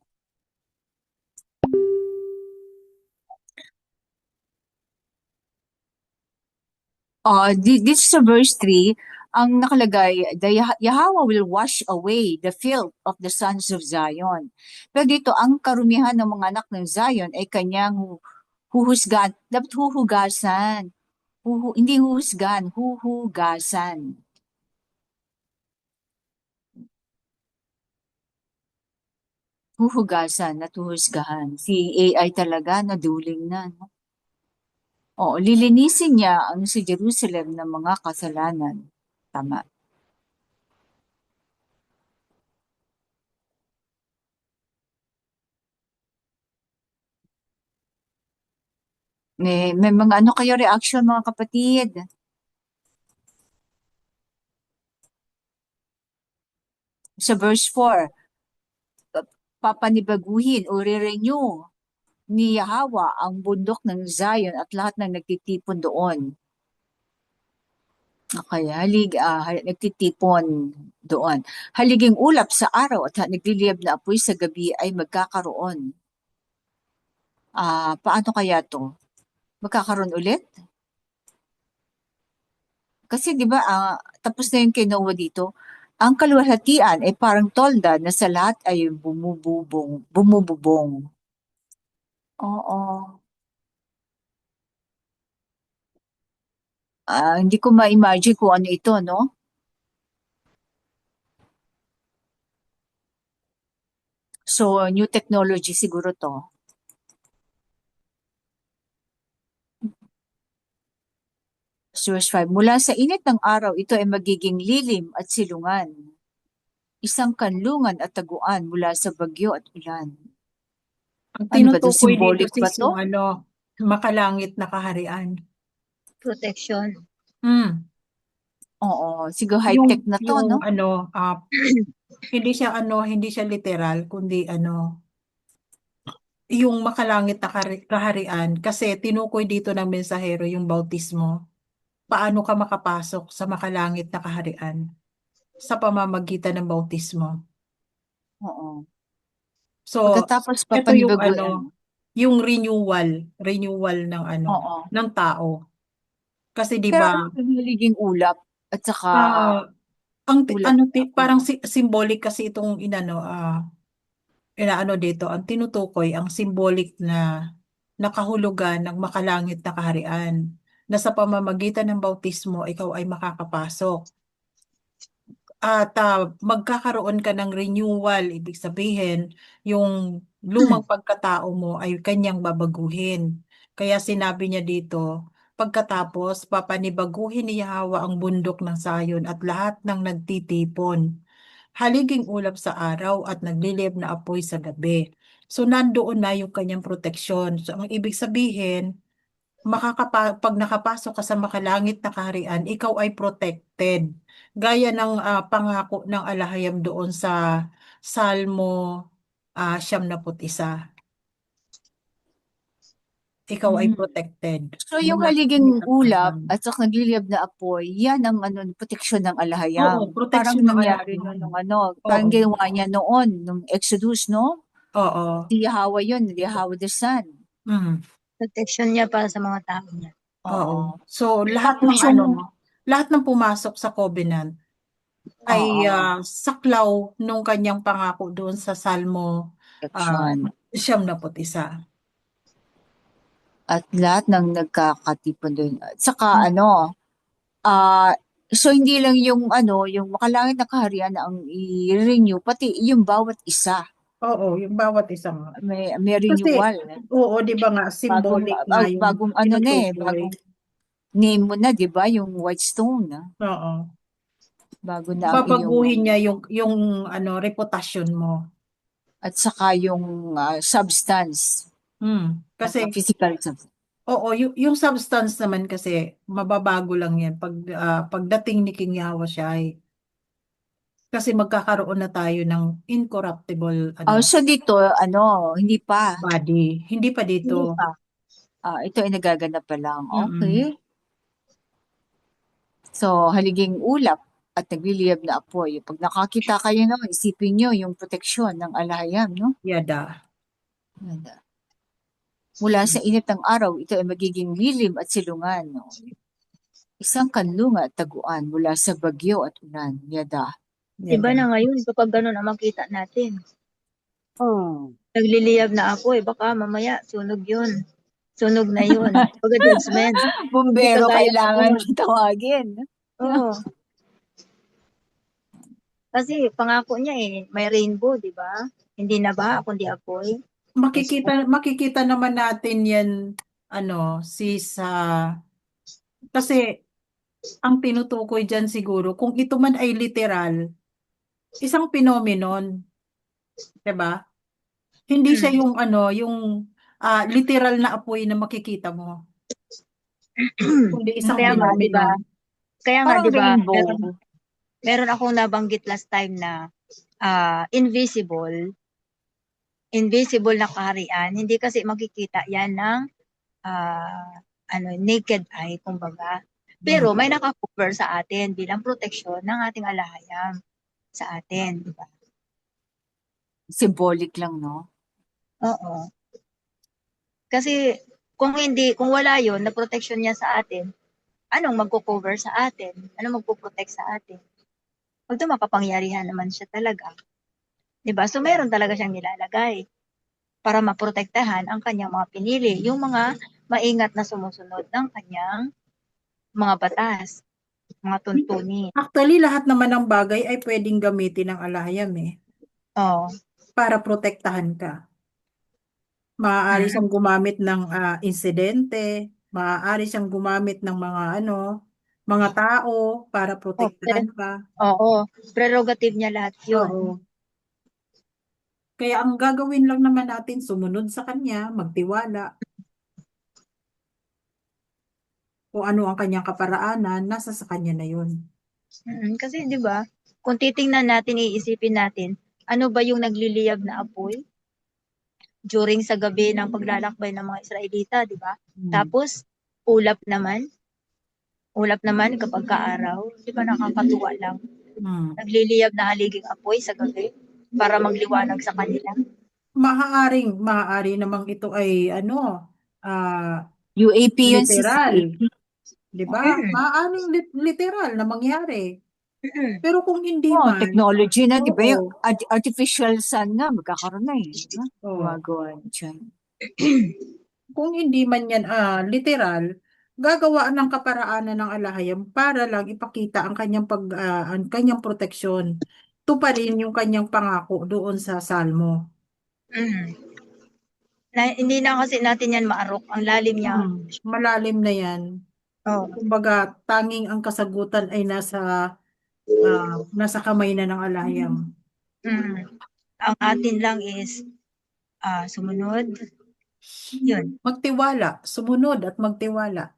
this is a verse 3, ang nakalagay, Yahweh will wash away the filth of the sons of Zion. Pero dito, ang karumihan ng mga anak ng Zion ay kanyang huhusgan. Dapat huhugasan. Hindi huhusgan, huhugasan. Huhugasan at huhusgahan. Si AI talaga, naduling na. No? Oo, lilinisin niya ang si Jerusalem ng mga kasalanan. Tama. May mga ano kayo reaction mga kapatid? Sa verse 4, papanibaguhin o re-renew ni Yahweh ang bundok ng Zion at lahat ng nagtitipon doon. Okay, nagtitipon doon. Haliging ulap sa araw at nagliliyab na apoy sa gabi ay magkakaroon. Paano kaya to? Magkakaroon ulit? Kasi 'di ba, tapos na yung kay Noah dito. Ang kaluwalhatian ay parang tolda na sa lahat ay bumububong. Oo. Hindi ko ma-imagine kung ano ito, no? So, new technology siguro to. Verse 5, mula sa init ng araw, ito ay magiging lilim at silungan. Isang kanlungan at taguan mula sa bagyo at ulan. Ang Ano ba to? tinutukoy dito Symbolic ba sis to? yung makalangit na kaharian. Protection. Oo, siguro high-tech na to, no? Hindi siya literal, kundi yung makalangit na kaharian, kasi tinukoy dito ng mensahero yung bautismo. Paano ka makapasok sa makalangit na kaharian? Sa pamamagitan ng bautismo. Oo. So, Pagkatapos ito yung papanibaguan. yung renewal ng Oo. ng tao. Kasi 'di Pero ba, ano yung nagiging ulap at saka ulap parang symbolic kasi itong inaano dito, ang tinutukoy, ang symbolic na nakahulugan ng makalangit na kaharian, na sa pamamagitan ng bautismo ikaw ay makakapasok. At magkakaroon ka ng renewal, ibig sabihin, yung lumang pagkatao mo ay kanyang babaguhin. Kaya sinabi niya dito, pagkatapos, papanibaguhin ni Yahweh ang bundok ng Sayon at lahat ng nagtitipon. Haliging ulap sa araw at naglilib na apoy sa gabi. So, nandoon na yung kanyang proteksyon. So, ang ibig sabihin, pag nakapasok ka sa makalangit na kaharian, ikaw ay protected. Gaya ng pangako ng alahayam doon sa Salmo 91. ikaw ay Mm. protected So yung mula sa haliging init at ulap aram. at saka nagliliyab na apoy, yan ang ano, proteksyon ng Oo, alahayam. Parang proteksyon ng nangyari alahayam. nung ano, Oo, parang ginawa niya noon, nung Exodus, no? oo. Si Yahweh yun, Yahweh the Son. Mm, Protection niya para sa mga tao niya. oo. Oo. So lahat Tapos ng yung, lahat ng pumasok sa covenant ay oo, saklaw nung kanyang pangako doon sa Salmo protection. 91. At lahat ng nagkakatipon doon. At saka Mm. ano, so hindi lang yung ano, yung makalangit na kaharian na ang i-renew, pati yung bawat isa. Oo, yung bawat isang. May Kasi, renewal. oo, di ba nga, symbolic nga yung Bagong ano na eh, tinutukoy. bagong name mo na, di ba? Yung white stone. Oo. Bago na ang iyong, Babaguhin niya yung reputasyon mo. at saka yung substance, Kasi, physical substance. oo, yung substance naman kasi, mababago lang yan pagdating ni King Yahushua. Kasi magkakaroon na tayo ng incorruptible So dito, hindi pa. body. Hindi pa Hindi dito. pa. Ito ay nagaganap pa lang. Mm-mm. Okay. So, haliging ulap at nagliliyab na apoy. Pag nakakita kayo naman, isipin nyo yung proteksyon ng alahayam, no? Yada. Yan. Mula sa init ng araw, ito ay magiging lilim at silungan, no? Isang kanlunga at taguan mula sa bagyo at ulan. Yada. Iba Yada. na ngayon kapag gano'n ang makita natin. Oh. Nagliliyab na ako baka mamaya sunog yun. Sunog na yun. Pag-judgment. Bumbero Hindi kagaya kailangan noon. tawagin. Oo. Kasi pangako niya may rainbow, di ba? Hindi na ba, kundi apoy. Makikita naman natin yan, kasi ang tinutukoy dyan siguro, kung ito man ay literal, isang phenomenon, 'di ba? Hindi siya yung literal na apoy na makikita mo, kundi isang Kaya nga, di ba? phenomenon. Kaya nga, Parang di ba? rainbow. Meron akong nabanggit last time na invisible na kaharian. Hindi kasi makikita yan ng naked eye, kumbaga. Pero may nakakover sa atin bilang proteksyon ng ating alahayam sa atin, di ba? Symbolic lang, no? Oo. Kasi kung wala yon na protection niya sa atin, anong magko-cover sa atin? Anong magpo-protect sa atin? Pag makapangyarihan naman siya talaga. 'Di ba? So meron talaga siyang nilalagay para maprotektahan ang kanyang mga pinili, yung mga maingat na sumusunod ng kanyang mga batas, mga tuntunin. Actually, lahat naman ng bagay ay pwedeng gamitin ng alahayam Oh. para protektahan ka. Maaari siyang gumamit ng insidente, maaari siyang gumamit ng mga tao para protektahan ka. Oo, prerogative niya lahat yun. Oo. Kaya ang gagawin lang naman natin, sumunod sa kanya, magtiwala. Kung ano ang kanyang kaparaanan, nasa sa kanya na yun. Kasi 'di ba, kung titingnan natin, iisipin natin, ano ba yung nagliliyab na apoy during sa gabi ng paglalakbay ng mga Israelita, 'di ba? Tapos ulap naman kapag kaaraw, 'di ba, nakakatuwa lang. Nagliliyab na haliging apoy sa gabi para magliwanag sa kanila. Maaari namang ito ay UAP yun, literal. UAP. 'Di ba? Maaaring literal na mangyari. Pero kung hindi Oh, man, technology na, di ba? oo. Yung artificial sun nga, magkakaroon na di ba? Oo. Gumagawa dyan. Kung hindi man yan literal, gagawa ng kaparaanan ng alahayam para lang ipakita ang kanyang proteksyon. Tuparin yung kanyang pangako doon sa Salmo. Hindi na kasi natin yan maarok. Ang lalim niya. Malalim na yan. Oh. Kumbaga, tanging ang kasagutan ay nasa kamay na ng alahayam. Ang atin lang is sumunod. Yun. Magtiwala, sumunod at magtiwala.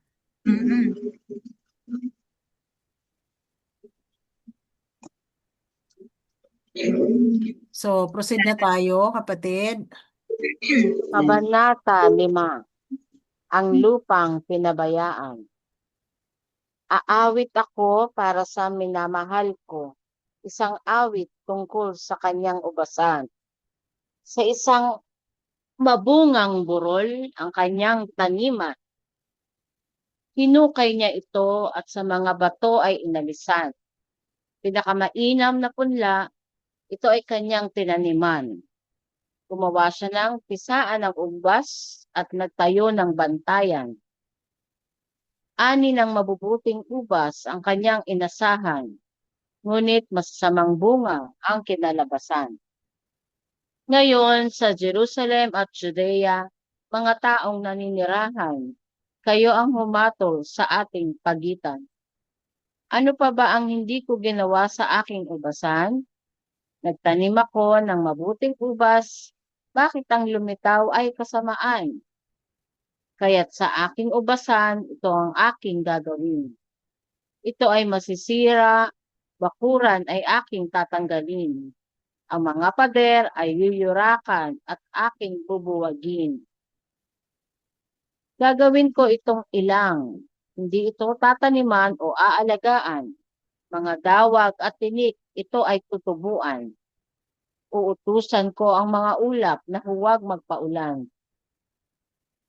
So, proceed na tayo, kapatid. Kabanata 5. ang lupang pinabayaan. Aawit ako para sa minamahal ko, isang awit tungkol sa kanyang ubasan. Sa isang mabungang burol ang kanyang taniman. Hinukay niya ito at sa mga bato ay inalisan. Pinakamainam na punla, ito ay kanyang tinaniman. Gumawa siya ng pisaan ng ubas at nagtayo ng bantayan. Ani ng mabubuting ubas ang kanyang inasahan, ngunit masasamang bunga ang kinalabasan. Ngayon sa Jerusalem at Judea, mga taong naninirahan, kayo ang humatol sa ating pagitan. Ano pa ba ang hindi ko ginawa sa aking ubasan? Nagtanim ako ng mabuting ubas, bakit ang lumitaw ay kasamaan? Kaya't sa aking ubasan, ito ang aking gagawin. Ito ay masisira, bakuran ay aking tatanggalin. Ang mga pader ay yuyurakan at aking bubuwagin. Gagawin ko itong ilang, hindi ito tataniman o aalagaan. Mga dawag at tinik, ito ay tutubuan. Uutusan ko ang mga ulap na huwag magpaulan.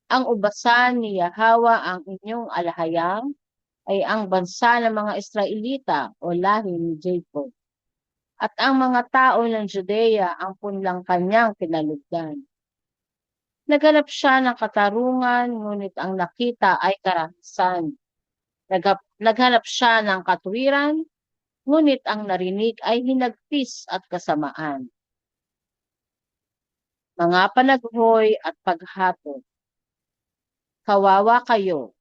Ang ubasan ni Yahweh ang inyong alahayang ay ang bansa ng mga Israelita o lahi ni Jacob. At ang mga tao ng Judea ang punlang kanyang kinalugdan. Naghanap siya ng katarungan, ngunit ang nakita ay karahasan. Naghanap siya ng katwiran, ngunit ang narinig ay hinagpis at kasamaan. Mga panaghoy at paghatol. Kawawa kayo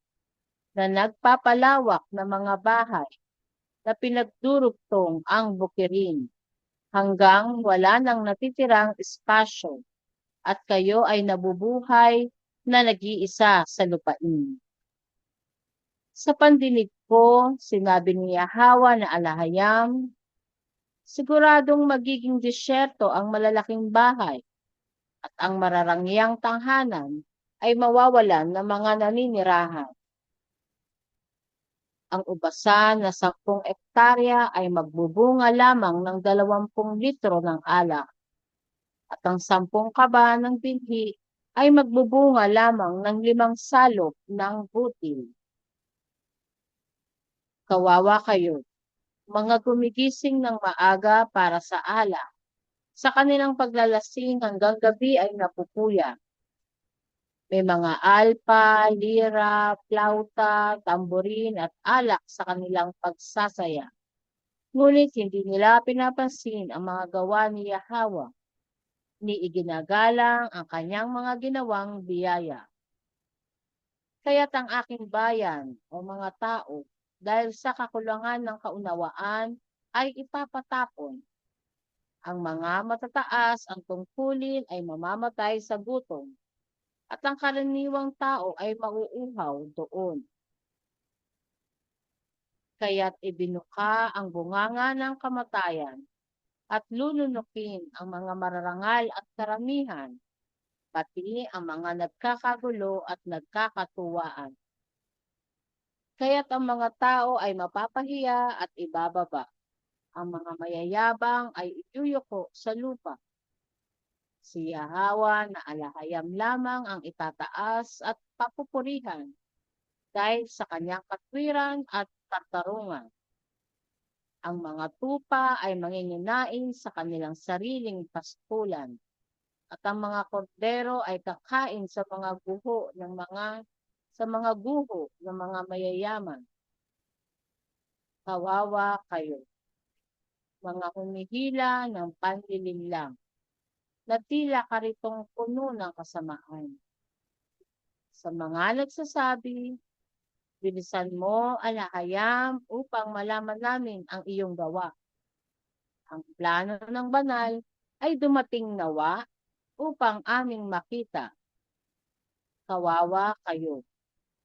na nagpapalawak ng mga bahay na pinagdurugtong ang bukirin hanggang wala nang natitirang espasyo at kayo ay nabubuhay na nag-iisa sa lupain. Sa pandinig ko, sinabi ni Yahweh na alahayam, siguradong magiging disyerto ang malalaking bahay at ang mararangyang tanghanan ay mawawalan ng mga naninirahan. Ang ubasan na 10 ektarya ay magbubunga lamang ng 20 litro ng alak at ang 10 kaba ng binhi ay magbubunga lamang ng 5 salop ng butil. Kawawa kayo, mga gumigising ng maaga para sa alak. Sa kanilang paglalasing hanggang gabi ay napupuya. May mga alpa, lira, flauta, tamborin at alak sa kanilang pagsasaya. Ngunit hindi nila pinapansin ang mga gawa ni Yahweh, ni iginagalang ang kanyang mga ginawang biyaya. Kaya't ang aking bayan o mga tao, dahil sa kakulangan ng kaunawaan, ay ipapatapon. Ang mga matataas ang tungkulin ay mamamatay sa gutom, at ang karaniwang tao ay mauuhaw doon. Kaya't ibinuka ang bunganga ng kamatayan at lulunukin ang mga mararangal at karamihan, pati ang mga nagkakagulo at nagkakatuwaan. Kaya't ang mga tao ay mapapahiya at ibababa. Ang mga mayayabang ay iyuyuko sa lupa. Si Yahweh na alahayam lamang ang itataas at papupurihan dahil sa kanyang katwiran at katarungan. Ang mga tupa ay manginginain sa kanilang sariling pastulan at ang mga kordero ay kakain sa mga guho ng mga mayayaman. Kawawa kayo, mga humihila ng panlilinlang, na tila karitong puno ng kasamaan. Sa mga nagsasabi, bilisan mo, alahayam, upang malaman namin ang iyong gawa. Ang plano ng banal ay dumating nawa upang aming makita. Kawawa kayo,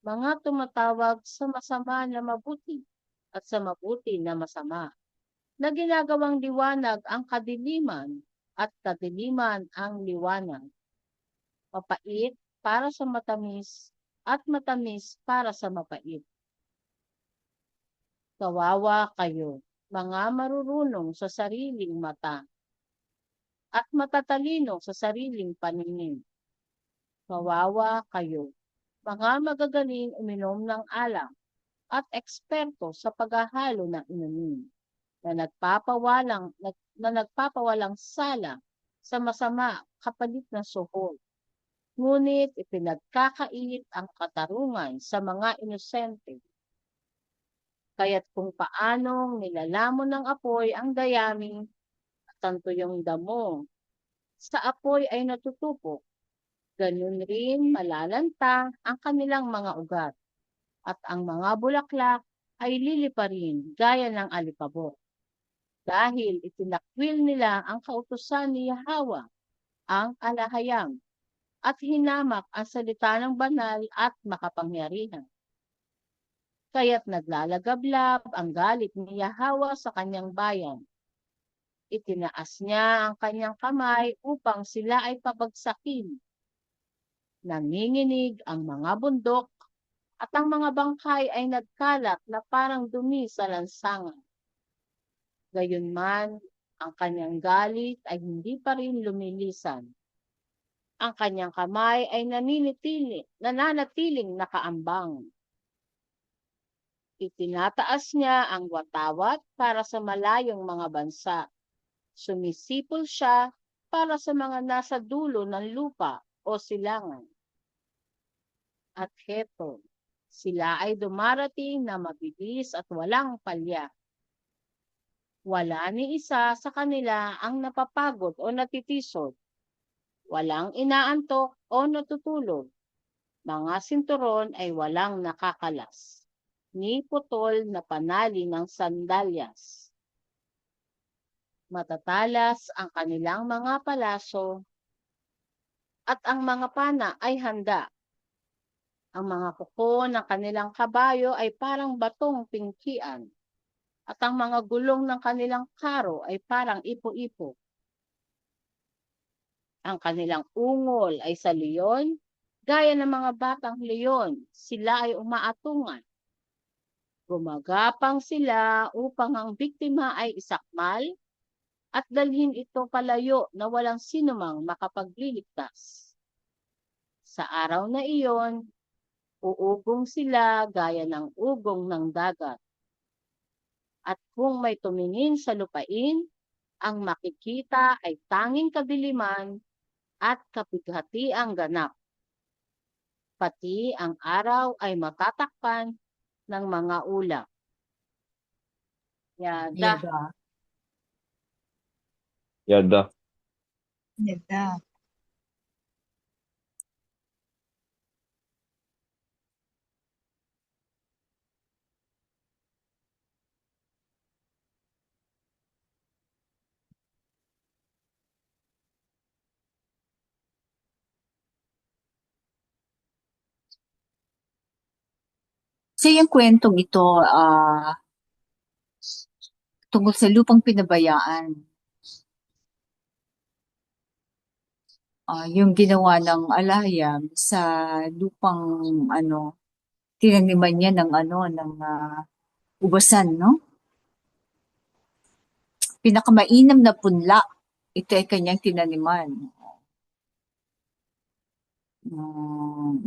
mga tumatawag sa masama na mabuti at sa mabuti na masama, na ginagawang liwanag ang kadiliman at kadiliman ang liwanag. Mapait para sa matamis at matamis para sa mapait. Kawawa kayo, mga marurunong sa sariling mata at matatalino sa sariling paningin. Kawawa kayo, mga magagaling uminom ng alak at eksperto sa paghahalo ng inumin na nagpapawalang sala sa masama kapalit ng suhol. Ngunit ipinagkakait ang katarungan sa mga inosente. Kaya't kung paanong nilalamon ng apoy ang dayami at ang tuyong damo sa apoy ay natutupok, ganun rin malalanta ang kanilang mga ugat at ang mga bulaklak ay liliparin gaya ng alipabok. Dahil itinakwil nila ang kautusan ni Yahweh, ang alahayam, at hinamak ang salita ng banal at makapangyarihan. Kaya't naglalagablab ang galit ni Yahweh sa kanyang bayan. Itinaas niya ang kanyang kamay upang sila ay pabagsakin. Nanginginig ang mga bundok at ang mga bangkay ay nagkalat na parang dumi sa lansangan. Gayunman, ang kanyang galit ay hindi pa rin lumilisan. Ang kanyang kamay ay nananatiling nakaambang. Itinataas niya ang watawat para sa malayong mga bansa. Sumisipol siya para sa mga nasa dulo ng lupa o silangan. At heto, sila ay dumarating na mabilis at walang palya. Wala ni isa sa kanila ang napapagod o natitisod. Walang inaantok o natutulog. Mga sinturon ay walang nakakalas, ni putol na panali ng sandalyas. Matatalas ang kanilang mga palaso at ang mga pana ay handa. Ang mga kuko ng kanilang kabayo ay parang batong pingkian at ang mga gulong ng kanilang karo ay parang ipo-ipo. Ang kanilang ungol ay sa leon, gaya ng mga batang leon, sila ay umaatungan. Gumagapang sila upang ang biktima ay isakmal at dalhin ito palayo na walang sinumang makapagliligtas. Sa araw na iyon, uugong sila gaya ng ugong ng dagat. At kung may tumingin sa lupain, ang makikita ay tanging kadiliman at kapighatiang ganap. Pati ang araw ay matatakpan ng mga ulap. Yada. Yada. Yada. Ganda. So yung kwentong ito, tungkol sa lupang pinabayaan. Yung ginawa ng alahayam sa lupang tinaniman niya ng ubasan, no? Pinakamainam na punla, ito ay kanyang tinaniman.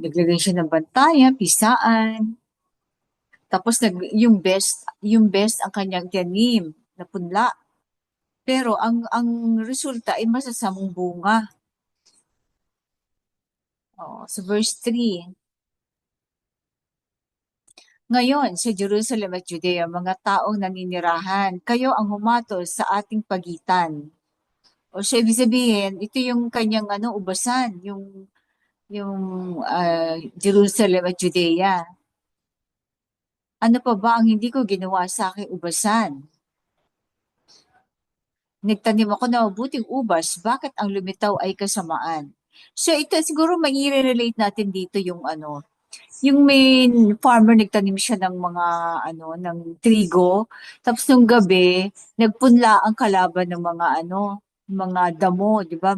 Naglagay siya ng bantayan, pisaan. Tapos yung best ang kanyang tiyanim na punla. Pero ang resulta ay masasamang bunga. Sa verse 3. Ngayon, sa Jerusalem at Judea, mga taong naninirahan, kayo ang humatol sa ating pagitan. O so, ibig sabihin, ito yung kanyang ubasan, yung Jerusalem at Judea. Ano pa ba ang hindi ko ginawa sa aking ubasan? Nagtanim ako ng mabuting ubas, bakit ang lumitaw ay kasamaan? So ito siguro mai-relate natin dito yung may farmer nagtanim siya ng mga ng trigo, tapos nung gabi nagpunla ang kalaban ng mga damo, 'di ba?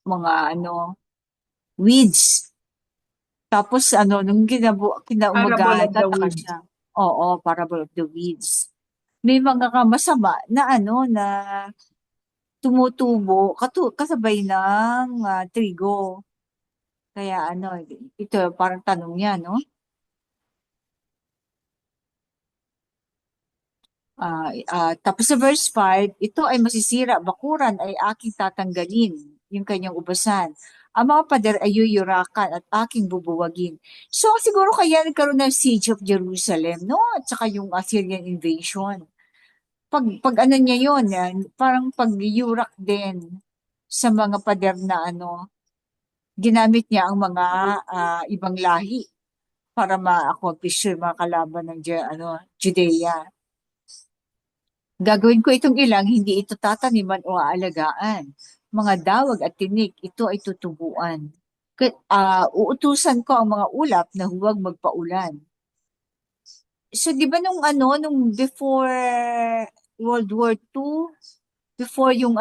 Mga weeds. Tapos ano, nung Parable kinaumagahan, of the tataka Weeds. siya. Oo, Parable of the Weeds. May mga kamasama na ano, na tumutubo, kasabay ng trigo. Kaya ano, ito parang tanong niya, no? Tapos sa verse 5, ito ay masisira, bakuran ay aking tatanggalin, yung kanyang ubasan. Ang mga pader ay yuyurakan at aking bubuwagin. So siguro kaya nagkaroon ng siege of Jerusalem, no? At saka yung Assyrian invasion. Pag ano niya yun, parang pag-yurak din sa mga pader na ano, ginamit niya ang mga ibang lahi para ma-accomplish yung mga kalaban ng Judea. Gagawin ko itong ilang, hindi ito tataniman o aalagaan. Mga dawag at tinik, ito ay tutubuan. Uutusan ko ang mga ulap na huwag magpaulan. So, di ba nung before World War II, before yung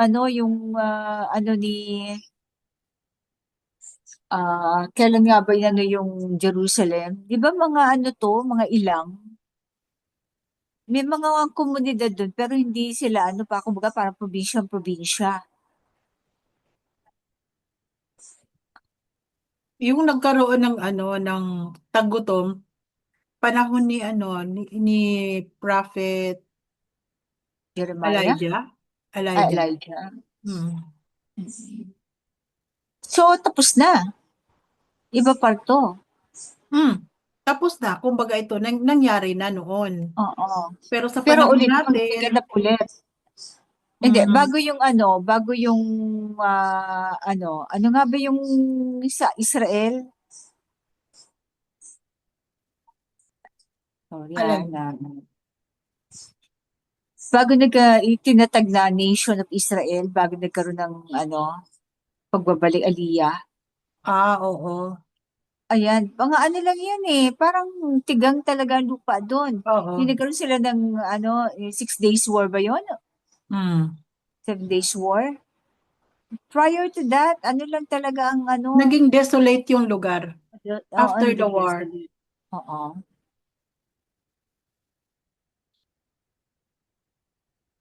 kailan nga ba yung yung Jerusalem? Di ba mga mga ilang? May mga komunidad doon, pero hindi sila kumbaga parang probinsya-probinsya. Yung nagkaroon ng ng tagutom, panahon ni Prophet Jeremiah? Elijah. Elijah. Elijah. Hmm. So, tapos na. Iba pa to. Tapos na, kumbaga ito, nangyari na noon. Oo. Pero sa Pero panahon ulit, natin, magkaganap ulit. Hindi, mm, bago yung, ano nga ba yung sa Israel? Sorry, alin? bago itinatag na Nation of Israel, bago nagkaroon ng, pagbabalik aliyah. Oo. Ayan, mga ano lang yan parang tigang talaga ang lupa doon. Oo. Yung nagkaroon sila ng, 6 days war ba yun? Hmm. 7 days war? Prior to that, ano lang talaga ang Naging desolate yung lugar after the naging war. desolate. Oo.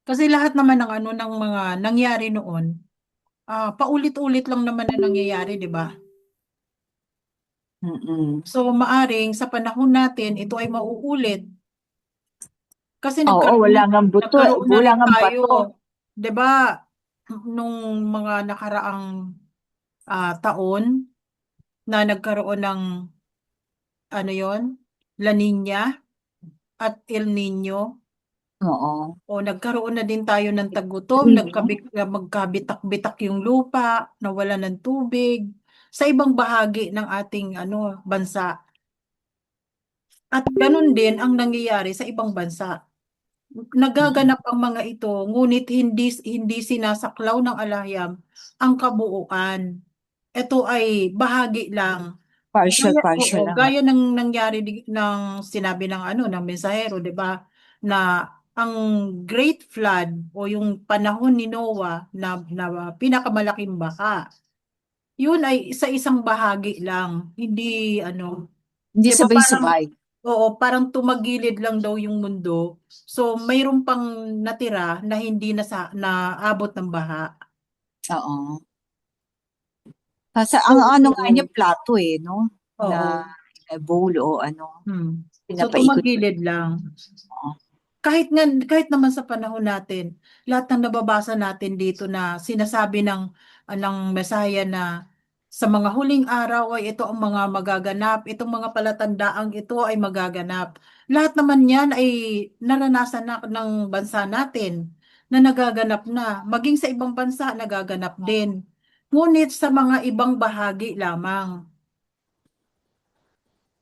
Kasi lahat naman ng mga nangyari noon, paulit-ulit lang naman na nangyayari, di ba? Mm-mm. So, maaring sa panahon natin, ito ay mauulit. Kasi Oo, wala nga buto, nagkaroon na wala rin nga tayo, bato. 'di ba? Nung mga nakaraang taon na nagkaroon ng ano 'yon, La Nina at El Nino, Oo. o nagkaroon na din tayo ng tagutom, magkabitak-bitak yung lupa, nawala ng tubig sa ibang bahagi ng ating bansa. At ganun din ang nangyayari sa ibang bansa. Nagaganap ang mga ito, ngunit hindi sinasaklaw ng alahiyam ang kabuuan. Ito ay bahagi lang. Partial lang. Gaya ng nangyari ng sinabi ng ng mensahero, 'di ba? Na ang Great Flood o yung panahon ni Noah na pinakamalaking baha, yun ay isa-isang bahagi lang. Hindi Hindi 'di ba parang sabay-sabay. oo, parang tumagilid lang daw yung mundo. So, mayroon pang natira na hindi naabot ng baha. Oo. Kasi So, ang nga niya plato no? Na oo. bowl o ano, So, pinapaikot. tumagilid lang. Oo. Kahit naman sa panahon natin, lahat ng nababasa natin dito na sinasabi ng Mesaya na sa mga huling araw ay ito ang mga magaganap, itong mga palatandaang ito ay magaganap. Lahat naman yan ay naranasan na ng bansa natin na nagaganap na. Maging sa ibang bansa, nagaganap din. Ngunit sa mga ibang bahagi lamang.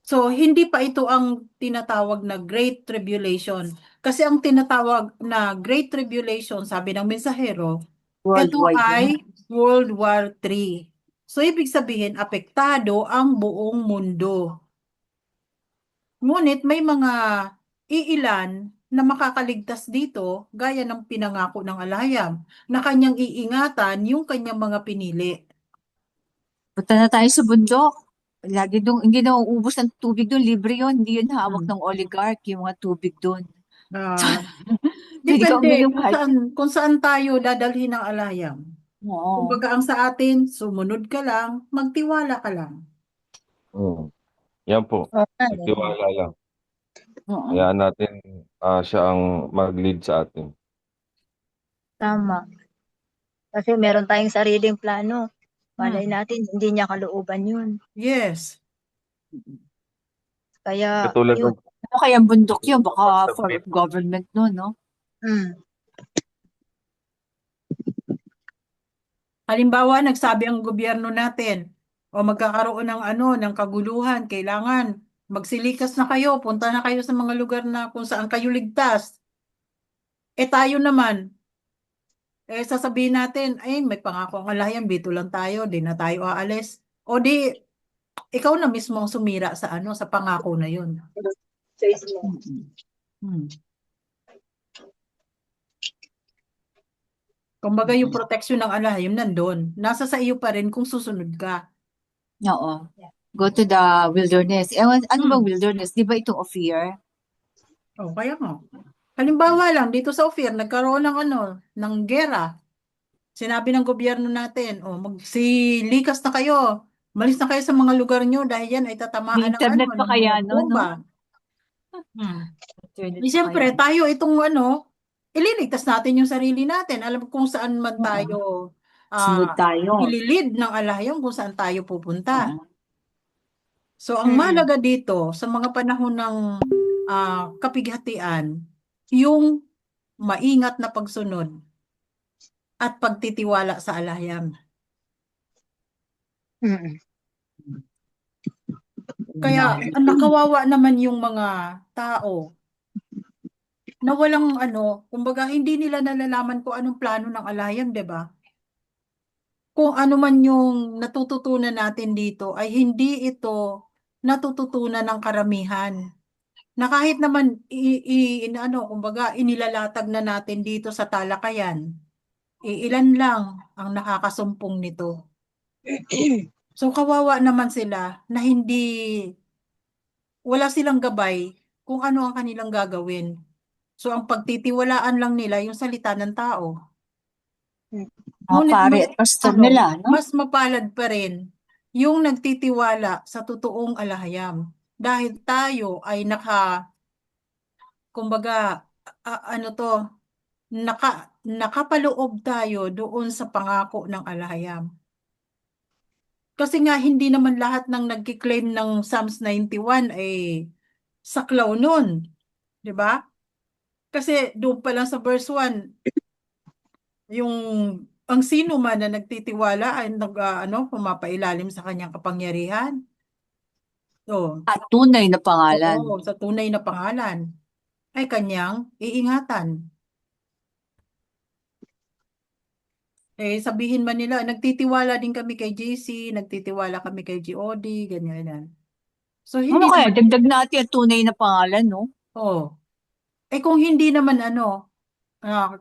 So, hindi pa ito ang tinatawag na Great Tribulation. Kasi ang tinatawag na Great Tribulation, sabi ng mensahero, ito Worldwide ay na. World War III. So, ibig sabihin, apektado ang buong mundo. Ngunit may mga iilan na makakaligtas dito, gaya ng pinangako ng alahayam, na kanyang iingatan yung kanyang mga pinili. Punta na tayo sa bundok. lagi dong, hindi na uubos ng tubig doon, libre yun, hindi yun hawak Hmm. ng oligarch, yung mga tubig doon. Ah, Pwede ka depende uminom kung kahit, saan tayo dadalhin ng alayam. oo, Kumbaga ang sa atin, sumunod ka lang, magtiwala ka lang. Mm. Yan po. Oo nga eh. Magtiwala lang. oo. Hayaan natin siya ang mag-lead sa atin. Tama. Kasi meron tayong sariling plano. Malay Hmm. natin, hindi niya kalooban yun. Yes. Kaya, Katulad yun. ng Ano kaya bundok yun? Baka form pag-submit. of government no, no? Mm. Halimbawa, nagsabi ang gobyerno natin, o magkakaroon ng ng kaguluhan, kailangan magsilikas na kayo, punta na kayo sa mga lugar na kung saan kayo ligtas. Tayo naman, sasabihin natin, ay may pangako ang alayan, dito lang tayo, di na tayo aalis. O di, ikaw na mismo ang sumira sa sa pangako na yun. Mm-mm. Hmm. Kumbaga yung proteksyon ng alahim nandun. Nasa sa iyo pa rin kung susunod ka. Oo. Go to the wilderness. Ano ba Hmm. wilderness? Di ba itong Ophir? Oh, kaya nga. Halimbawa lang, dito sa Ophir, nagkaroon ng ng gera. Sinabi ng gobyerno natin, magsilikas na kayo. Malis na kayo sa mga lugar nyo dahil yan ay May tatamaan ng internet pa ng mga kaya no, no? bomba. Hmm. Internet pa kaya. Siyempre, tayo itong ililigtas natin yung sarili natin. Alam kung saan man Oo. tayo Sunod tayo. ililid ng alahayong kung saan tayo pupunta. Oo. So, ang Mm-mm. mahalaga dito sa mga panahon ng kapighatian, yung maingat na pagsunod at pagtitiwala sa alahayam. Mm-mm. Kaya nakawawa naman yung mga tao na walang kumbaga hindi nila nalalaman kung anong plano ng alahayam, 'di ba? Kung ano man yung natututunan natin dito ay hindi ito natututunan ng karamihan. Na kahit naman kumbaga inilalatag na natin dito sa talakayan, ilan lang ang nakakasumpong nito. So kawawa naman sila na wala silang gabay kung ano ang kanilang gagawin. So ang pagtitiwalaan lang nila yung salita ng tao. Mga Ngunit pare at pastor ano, nila, no? mas mapalad pa rin yung nagtitiwala sa totoong alahayam. Dahil tayo ay kumbaga, nakapaloob tayo doon sa pangako ng alahayam. Kasi nga hindi naman lahat ng nagki-claim ng Psalms 91 ay saklaw nun, 'di ba? Kasi doon pa lang sa verse 1, yung ang sino man na nagtitiwala ay pumapailalim sa kanyang kapangyarihan. So, At tunay na pangalan. oo, sa tunay na pangalan ay kanyang iingatan. Sabihin man nila, nagtitiwala din kami kay JC, nagtitiwala kami kay GOD, ganyan yan. So, Ano hindi kaya? naman, Dagdag natin at tunay na pangalan, no? oh. Kung hindi naman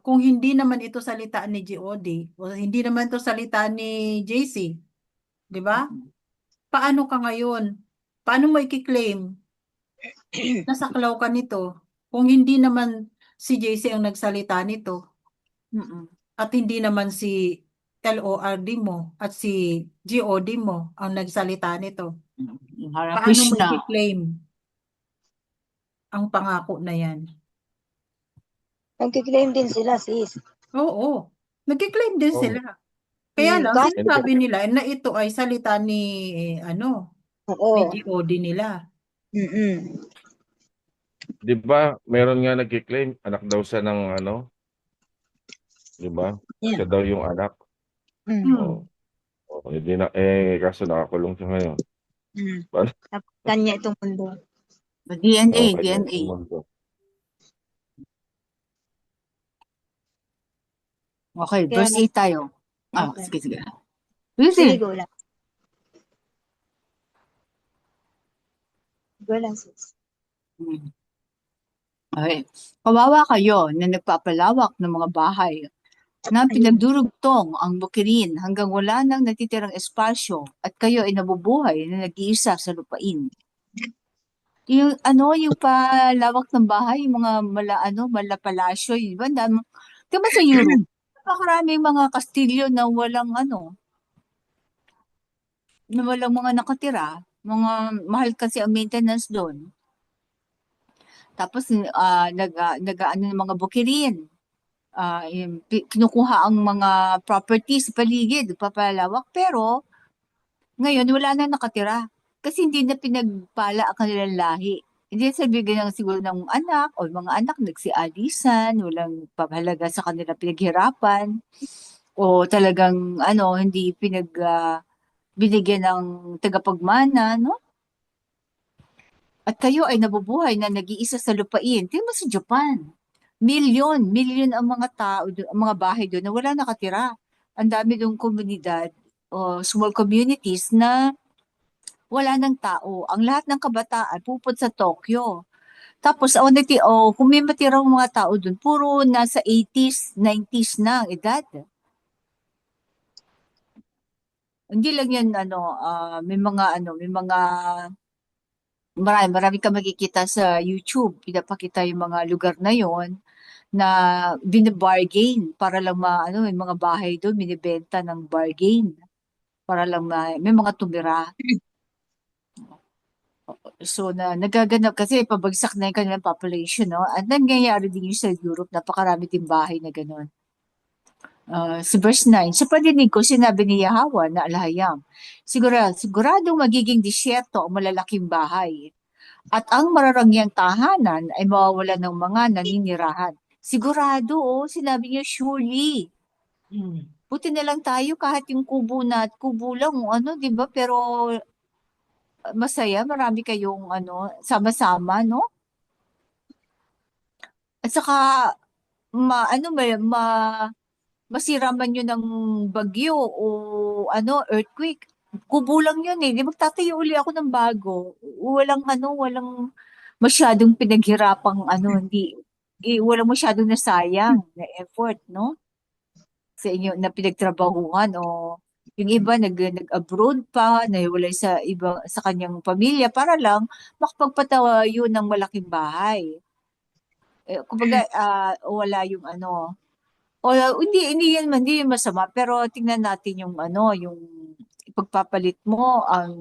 kung hindi naman ito salita ni GOD, o hindi naman ito salita ni JC, di ba? Paano ka ngayon? Paano mo i-claim na saklaw ka nito kung hindi naman si JC ang nagsalita nito Mm-mm. at hindi naman si LORD mo at si GOD mo ang nagsalita nito? Hare Paano mo Krishna. i-claim ang pangako na yan? Nagkiklaim din sila, sis. Oo, nag-claim din Oh. sila. Kaya lang, Kaso, sinasabi nila na ito ay salita ni oo. GOD nila. Mm-mm. Di ba, meron nga nagki-claim, anak daw siya ng di ba? Yeah. Siya daw yung anak. Mm. Oh. Hindi na, kaso nakakulong siya ngayon. Mm. Paano? Kanya itong mundo. DNA, Kanya DNA. yung mundo. Okay, Kaya, verse 8 tayo. Okay. Sige, sige. sige, Sige. go lang. Go lang, sis. Okay. Kawawa kayo na nagpapalawak ng mga bahay na Ayun. pinagdurugtong ang bukirin hanggang wala nang natitirang espasyo at kayo ay nabubuhay na nag-iisa sa lupain. Yung palawak ng bahay, yung mga mala palasyo, di ba? Di ba sa Europe? Napakaraming mga kastilyo na walang mga nakatira. Mga mahal kasi ang maintenance doon. Tapos, nag-ano ng mga bukirin. Kinukuha ang mga properties sa paligid, papalawak. Pero, ngayon, wala na nakatira. Kasi hindi na pinagpala ang kanilang lahi. Hindi sa bigyan ng siguro ng anak o mga anak nagsialisan, walang pahalaga sa kanila pinaghirapan o talagang hindi binigyan ng tagapagmana, no? At kayo ay nabubuhay na nag-iisa sa lupain. Tingnan mo sa Japan. Milyon ang mga tao, ang mga bahay doon na wala nakatira. Ang dami doong komunidad o small communities na wala ng tao. Ang lahat ng kabataan puput sa Tokyo. Tapos, kung may matirang mga tao doon, puro nasa 80s, 90s na ang edad. Hindi lang yan, marami ka makikita sa YouTube. Pinapakita yung mga lugar na yon na binabargain para lang may mga bahay doon, binibenta ng bargain para lang may mga tumira. So, nagaganap kasi pabagsak na yung kanilang population, no? At nangyayari din yun sa Europe, napakarami din bahay na gano'n. Sa verse 9, sa padinig ko, sinabi ni Yahweh na alahayam, siguradong magiging disyerto ang malalaking bahay, at ang mararangyang tahanan ay mawawala ng mga naninirahan. Sigurado, sinabi niya, surely. Buti na lang tayo kahit yung kubo lang, di ba? Pero masaya, marami kayong sama-sama, no? At saka masira man yun ng bagyo o earthquake. Kubo lang yun eh. Di magtatayo uli ako ng bago. Walang masyadong pinaghirapang walang masyadong nasayang na effort, no? Sa inyo na pinagtrabahuhan o yung iba nag-abroad pa, nahiwalay sa iba sa kanyang pamilya para lang makapagpatayo ng malaking bahay. Kumbaga, wala yung o hindi yan masama, pero tingnan natin yung ipagpapalit mo ang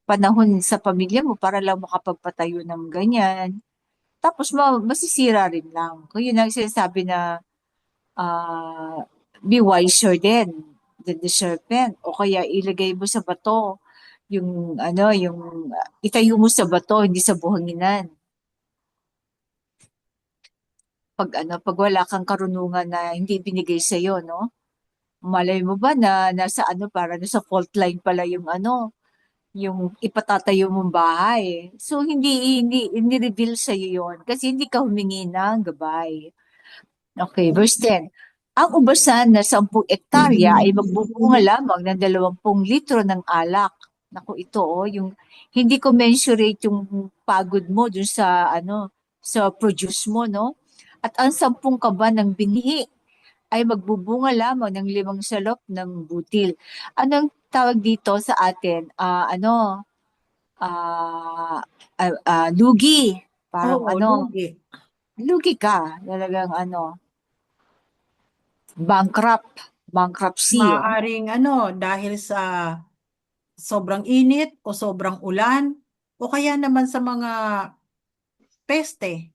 panahon sa pamilya mo para lang makapagpatayo ng ganyan. Tapos masisira rin lang. Kung yun ang sinasabi na be wiser than the serpent. O kaya ilagay mo sa bato yung itayo mo sa bato, hindi sa buhanginan. Pag wala kang karunungan na hindi binigay sa iyo, no? Malay mo ba na para nasa fault line pala yung ipatatayo mong bahay. So hindi reveal sa iyo 'yon kasi hindi ka humingi ng gabay. Okay, verse 10. Ang ubasan na 10 ektarya ay magbubunga lamang ng 20 litro ng alak. Naku, ito yung hindi commensurate yung pagod mo dun sa produce mo, no? At ang 10 kaban ng binhi ay magbubunga lamang ng 5 salop ng butil. Anong tawag dito sa atin? Lugi. Parang Oo, lugi. lugi ka. Talagang bankruptcy. Maaaring dahil sa sobrang init o sobrang ulan o kaya naman sa mga peste.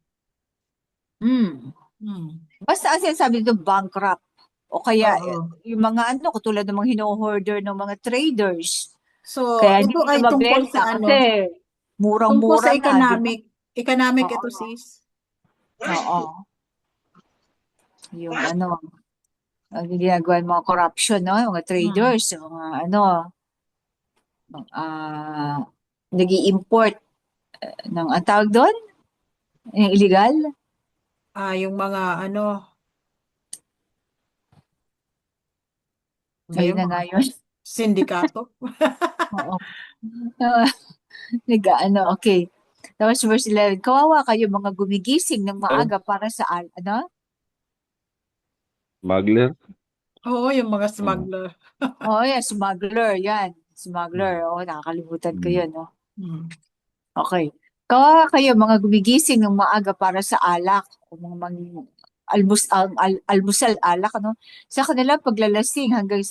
Hmm. Hmm. Basta ang sinasabi dito, bankrupt. O kaya, Oo. yung mga katulad ng mga hino-hoarder ng mga traders. So, Kaya ito hindi ay nila tungkol mabenta sa kasi tungkol murang-mura sa na, di ba? economic Oo. ito, sis. Oo. Yung ang ginagawa ng mga corruption, no? Yung mga traders, yung mga nag-i-import ng, ang tawag doon? Yung illegal? Yung mga Ayun na mga nga yun. sindikato. Oo. Okay. Tapos verse 11, kawawa kayo mga gumigising ng maaga para sa Smuggler. Oo, yung mga Mm. smuggler. Oh, yeah, smuggler, yan. Smuggler, oh, nakakalimutan ko Mm. yun, no? Mm. Okay. Kayo, mga gumigising ng maaga para sa alak, o mga almusal alak, ano? Sa kanila paglalasing hanggang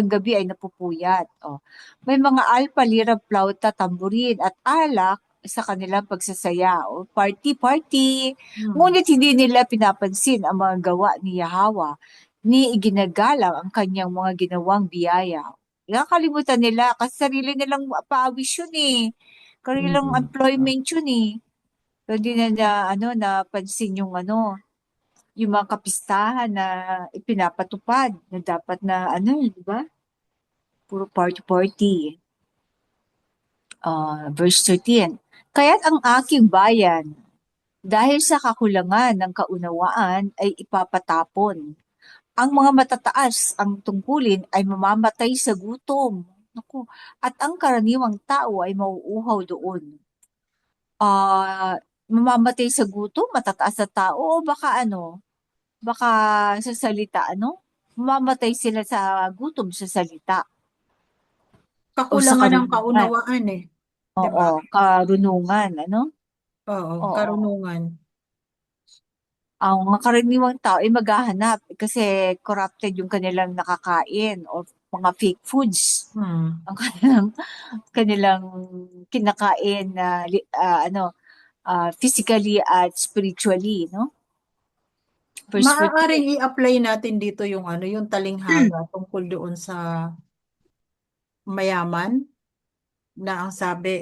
gabi ay napupuyat. Oh. May mga alpa, lira, flauta, tamburin at alak sa kanilang pagsasaya o party-party. Mm. Ngunit hindi nila pinapansin ang mga gawa ni Yahawa ni iginagalang ang kanyang mga ginawang biyaya. Nakakalimutan nila kasi sarili nilang pawis yun eh. Kanilang Mm. employment yun eh. So, hindi napansin yung yung mga kapistahan na ipinapatupad na dapat na di ba? Puro party-party. Verse 13. Kaya't ang aking bayan, dahil sa kakulangan ng kaunawaan ay ipapatapon. Ang mga matataas ang tungkulin ay mamamatay sa gutom. Naku, at ang karaniwang tao ay mauuhaw doon. Mamamatay sa gutom, matataas na tao, o baka sa salita, mamamatay sila sa gutom sa salita o sa Kakulangan ng karunungan. kaunawaan eh. 'Di Oo, ba? karunungan, Oo, Oo. karunungan. Ang mga karaniwang tao ay maghahanap kasi corrupted yung kanilang nakakain o mga fake foods. Mm. Ang kanilang kinakain na physically at spiritually, no? Verse 14. Maaaring i-apply natin dito yung yung talinghaga tungkol doon sa mayaman na ang sabi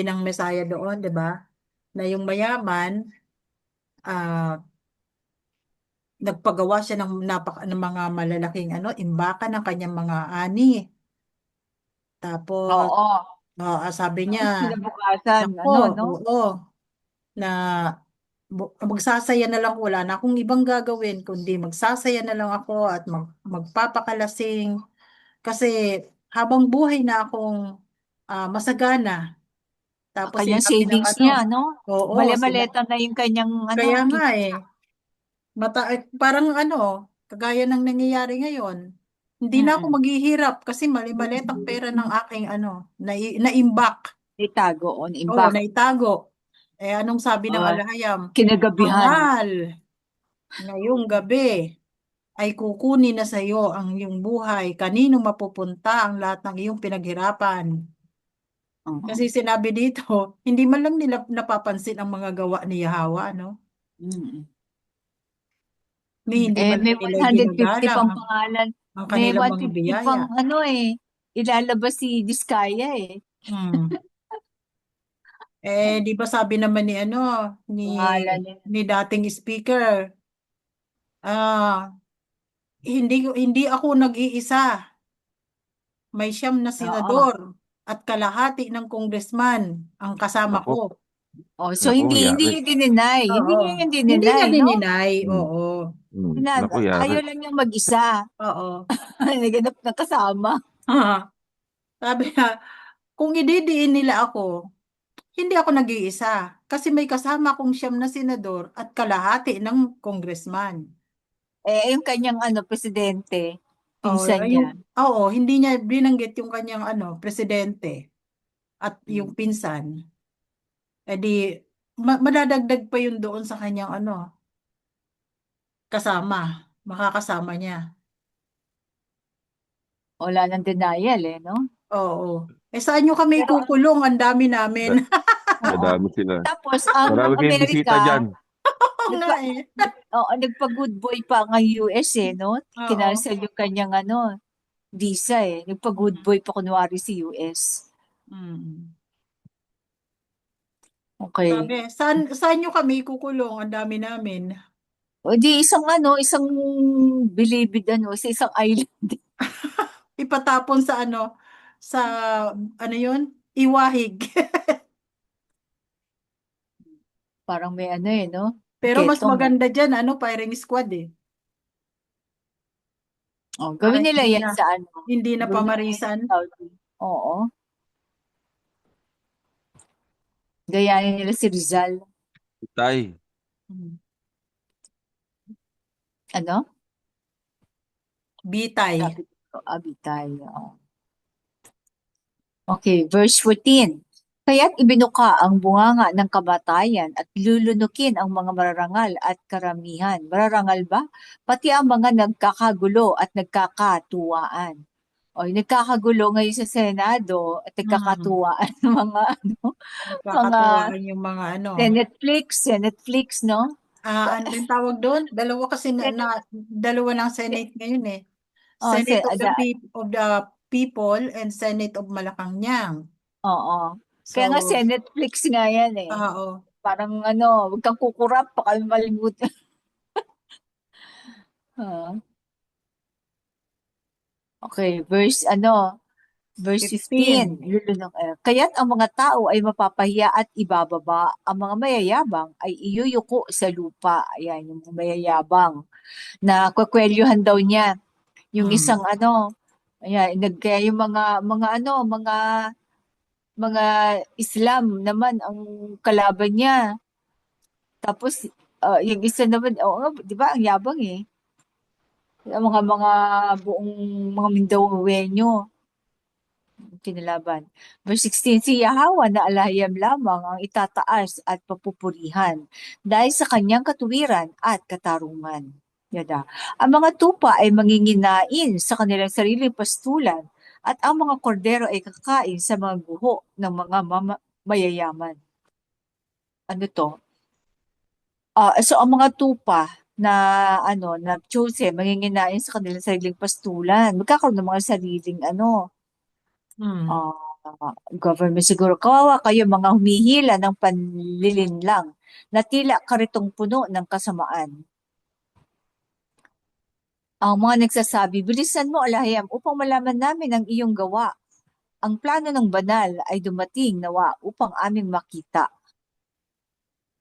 ng Mesaya doon, 'di ba? Na yung mayaman ah nagpagawa siya ng mga malalaking imbakan ng kanyang mga ani. Tapos Oo. sabi niya, Tapos kinabukasan, nako, no? oo, na magsasaya na lang, wala na akong ibang gagawin kundi magsasaya na lang ako at magpapakalasing kasi habang buhay na akong masagana. Tapos Kanyang sinabi ng savings niya, no? oo, Mali-maleta na yung kanyang, kaya nga kita. parang kagaya ng nangyayari ngayon. Hindi na ako Mm. maghihirap kasi mali-maletang pera ng aking naimbak. Itago on Oo, imbak. naitago. Anong sabi ng Uh, alahayam? kinagabihan. Mahal, ngayong gabi ay kukunin na sa iyo ang iyong buhay. Kanino mapupunta ang lahat ng iyong pinaghirapan? Oo. Kasi sinabi dito, hindi man lang nila napapansin ang mga gawa ni Yahawa, no? Mm. Hindi man May lang nila 150 ginagalang pang pangalan. ang May kanilang mga 150 biyaya. pang ilalabas si Diskaya eh. Hmm. Di ba sabi naman ni ni Pangalan niya. ni dating speaker, ah hindi ako nag-iisa. May 9 na Oo. senador at kalahati ng congressman ang kasama Nako, ko. Oh, so nako, hindi yari. niya dininay. Hindi Oo. niya yung Hindi niya dininay, no? dininay, Mm. oo. Nako, yari. Ayaw lang niyang mag-isa. Oo. Naganap na kasama. Sabi niya, kung ididiin nila ako, hindi ako nag-iisa. Kasi may kasama akong 9 na senador at kalahati ng congressman. Yung kanyang presidente, Oo, pinsan niya. hindi niya binanggit yung kanyang presidente at yung Mm. pinsan. Di madadagdag pa yun doon sa kanyang kasama, makakasama niya. Wala nang denial no? Oo. Saan nyo kami Pero ikukulong? Ang dami namin. Da- oo. Madami sila. Tapos ang Marami kayong bisita Amerika, dyan. Oo nga eh. nagpa-good boy pa ang US no? Oo. Kinansel yung kanyang visa eh. Nagpa-good boy pa kunwari si US. Mm. Okay. Sabi, saan nyo kami ikukulong? Ang dami namin. O di isang bilibid sa isang island. Ipatapon sa yun? Iwahig. Parang may no? Pero mas Ketong maganda dyan, firing squad eh. Oh, Para gawin nila yan sa hindi na Gawin nila yan sa pamarisan. Saudi. Oo. Gayahin nila si Rizal. Tay. Mm. Ano? Bitay. Sabi ko, Abitay. Okay, verse 14. Kaya't ibinuka ang bunganga ng kamatayan at lulunukin ang mga mararangal at karamihan. Mararangal ba? Pati ang mga nagkakagulo at nagkakatuwaan. O, nagkakagulo ngayon sa Senado at Mm. nagkakatuwaan ng mga mga Nagkakatuwaan yung mga ano. Senate Flix, no? Ano yung tawag doon? Dalawa kasi Senate, dalawa ng Senate ngayon eh. oh, Senate of the People and Senate of Malacanang. oo. Kaya nga So, Senate Flix nga yan eh. oo. Parang wag kang kukurap, baka malimutan. Ah, okay, verse 15. 15. Kaya't ang mga tao ay mapapahiya at ibababa. Ang mga mayayabang ay iyuyuko sa lupa. Ayan, yung mga mayayabang. Na kwakwelyuhan daw niya. Yung isang Mm. ayan, kaya yung mga Islam naman ang kalaban niya. Tapos, yung isa naman, di ba, ang yabang eh. Ang mga buong mga Mindawenyo. Kinalaban. Verse 16, si Yahawa na alahiyam lamang ang itataas at papupurihan dahil sa kanyang katuwiran at katarungan. Yada. Ang mga tupa ay manginginain sa kanilang sariling pastulan at ang mga kordero ay kakain sa mga guho ng mga mayayaman. Ano to? So ang mga tupa na chosen, manginginain sa kanilang sariling pastulan. Magkakaroon ng mga sariling Mm. government siguro. Kawawa kayo mga humihila ng panlilinlang na tila karitong puno ng kasamaan. Ang mga nagsasabi, bilisan mo alahiyam upang malaman namin ang iyong gawa. Ang plano ng banal ay dumating nawa upang aming makita.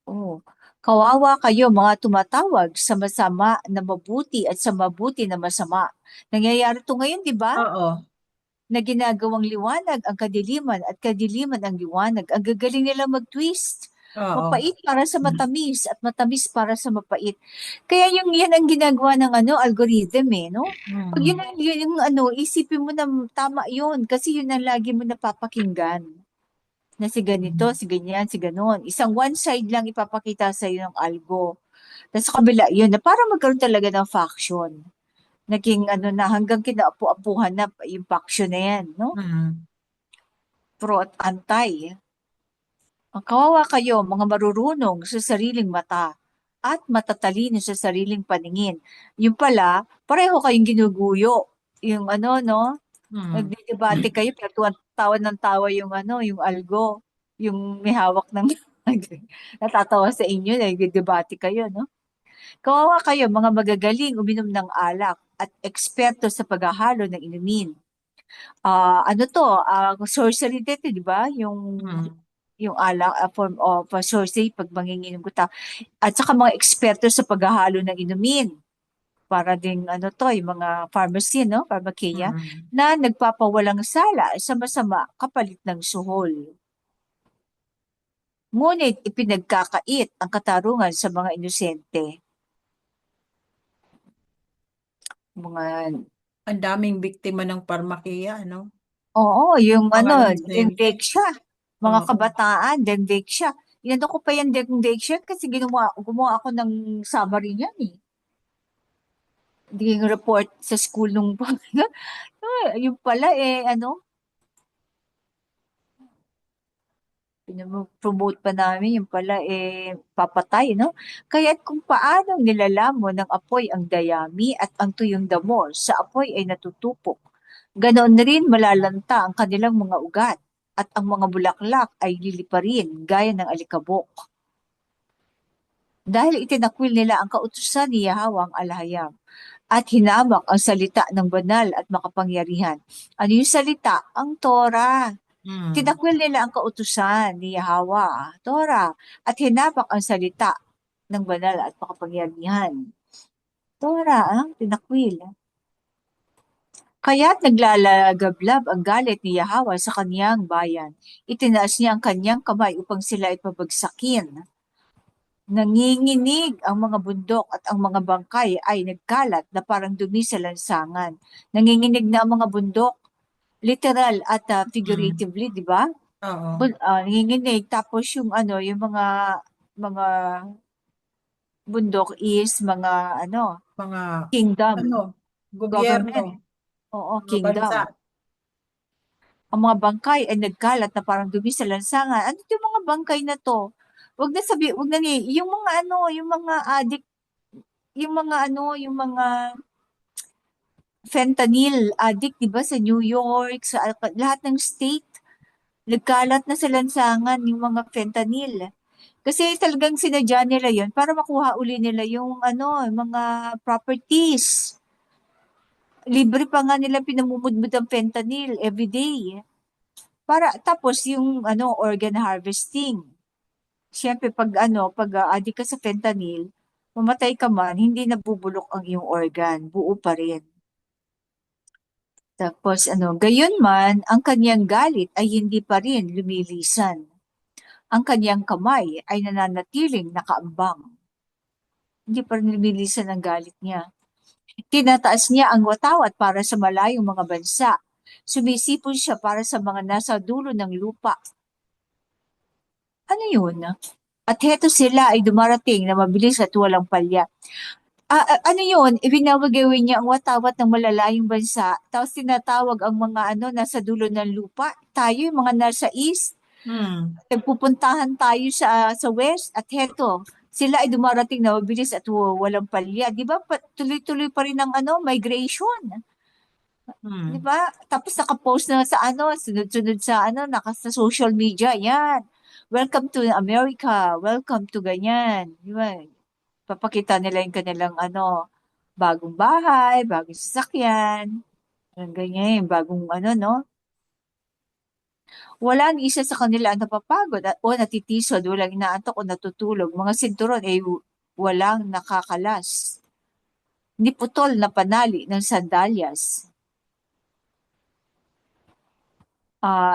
Oh, kawawa kayo mga tumatawag sa masama na mabuti at sa mabuti na masama. Nangyayari to ngayon, di ba? Oo. Na ginagawang liwanag ang kadiliman at kadiliman ang liwanag. Ang gagaling nila mag-twist. Oo. Mapait para sa matamis at matamis para sa mapait. Kaya yan ang ginagawa ng algorithm eh, no? Pag Mm. yun yung isipin mo na tama yun kasi yun ang lagi mo napapakinggan. Na si ganito, si ganyan, si ganon. Isang one side lang ipapakita sa iyo ng algo. Tapos sa kabila yun, na para magkaroon talaga ng faction. Naging na hanggang kinaapu-apuhan na yung faction na yan, no? Mm. Pro at anti. Ang kawawa kayo, mga marurunong sa sariling mata at matatalino sa sariling paningin. Yung pala, pareho kayong ginuguyo. Yung no? Mm. Nagdidebate kayo, pero tawa ng tawa yung yung algo. Yung may hawak ng natatawa sa inyo, nagdidebate kayo, no? Kawawa kayo, mga magagaling uminom ng alak at eksperto sa paghahalo ng inumin. Ano to? Sorcery dito, di ba? Yung alak, form of sorcery pag manginginom ko at saka mga eksperto sa paghahalo ng inumin. Para ding to, yung mga pharmacy, no? Pharmakeia, Mm. na nagpapawalang sala sa masama kapalit ng suhol. Ngunit ipinagkakait ang katarungan sa mga inosente. Mga Ang daming biktima ng parmakiya, no? Oo, yung Mga inosente. Dengdeksya. Mga Oo. kabataan, Dengdeksya. Inano ko pa yung Dengdeksya kasi gumawa ako ng summary niyan eh. Naging report sa school nung yung pala promote pa namin yung pala papatay, no? Kaya't kung paano nilalamon ng apoy ang dayami at ang tuyong damo sa apoy ay natutupok. Ganoon na rin malalanta ang kanilang mga ugat at ang mga bulaklak ay liliparin gaya ng alikabok. Dahil itinakwil nila ang kautusan ni Yahweh ang alahayam at hinamak ang salita ng banal at makapangyarihan. Ano yung salita? Ang Torah. Mm. Tinakwil nila ang kautusan ni Yahweh, Torah, at hinamak ang salita ng banal at makapangyarihan. Torah, tinakwil. Kaya't naglalagablab ang galit ni Yahweh sa kaniyang bayan. Itinaas niya ang kaniyang kamay upang sila ay pabagsakin. Nanginginig ang mga bundok at ang mga bangkay ay nagkalat na parang dumi sa lansangan. Nanginginig na ang mga bundok, literal at figuratively, di ba? Oo. Nanginginig. Tapos yung ano, yung mga bundok is mga ano, Mga kingdom, ano, gobyerno, government. Oo, mga kingdom. bansa. Ang mga bangkay ay nagkalat na parang dumi sa lansangan. Ano yung mga bangkay na to? Wag na yung mga ano, yung mga addict, yung mga ano, yung mga fentanyl addict, di ba, sa New York, sa lahat ng state, nagkalat na sa lansangan yung mga fentanyl. Kasi talagang sinadya nila yon para makuha uli nila yung ano, yung mga properties. Libre pa nga nila pinamumudmud ang fentanyl every day. Para tapos yung ano, organ harvesting. Siyempre pag addict ka sa fentanyl, mamatay ka man, hindi nabubulok ang iyong organ, buo pa rin. Tapos ano, gayon man, ang kanyang galit ay hindi pa rin lumilisan. Ang kanyang kamay ay nananatiling nakaambang. Hindi pa rin lumilisan ang galit niya. Tinataas niya ang watawat para sa malayong mga bansa. Sumisipon siya para sa mga nasa dulo ng lupa. Ano yun? At heto sila ay dumarating na mabilis at walang palya. Ano yun? Ibinawagawin niya ang watawat ng malalayong bansa, tapos tinatawag ang mga ano nasa dulo ng lupa. Tayo, yung mga nasa east, nagpupuntahan tayo sa west, at heto, sila ay dumarating na mabilis at walang palya. Di ba? Tuloy-tuloy pa rin ang ano, migration. Di ba? Tapos nakapost na sa ano, sunod-sunod sa ano, sa social media. Yan. Welcome to America. Welcome to ganyan. Di ba? Papakita nila yung kanilang ano, bagong bahay, bagong sasakyan, ganyan, bagong ano, no? Wala ni isa sa kanila ang napapagod o natitisod, walang inaantok o natutulog. Mga sinturon ay walang nakakalas. Ni putol na panali ng sandalyas.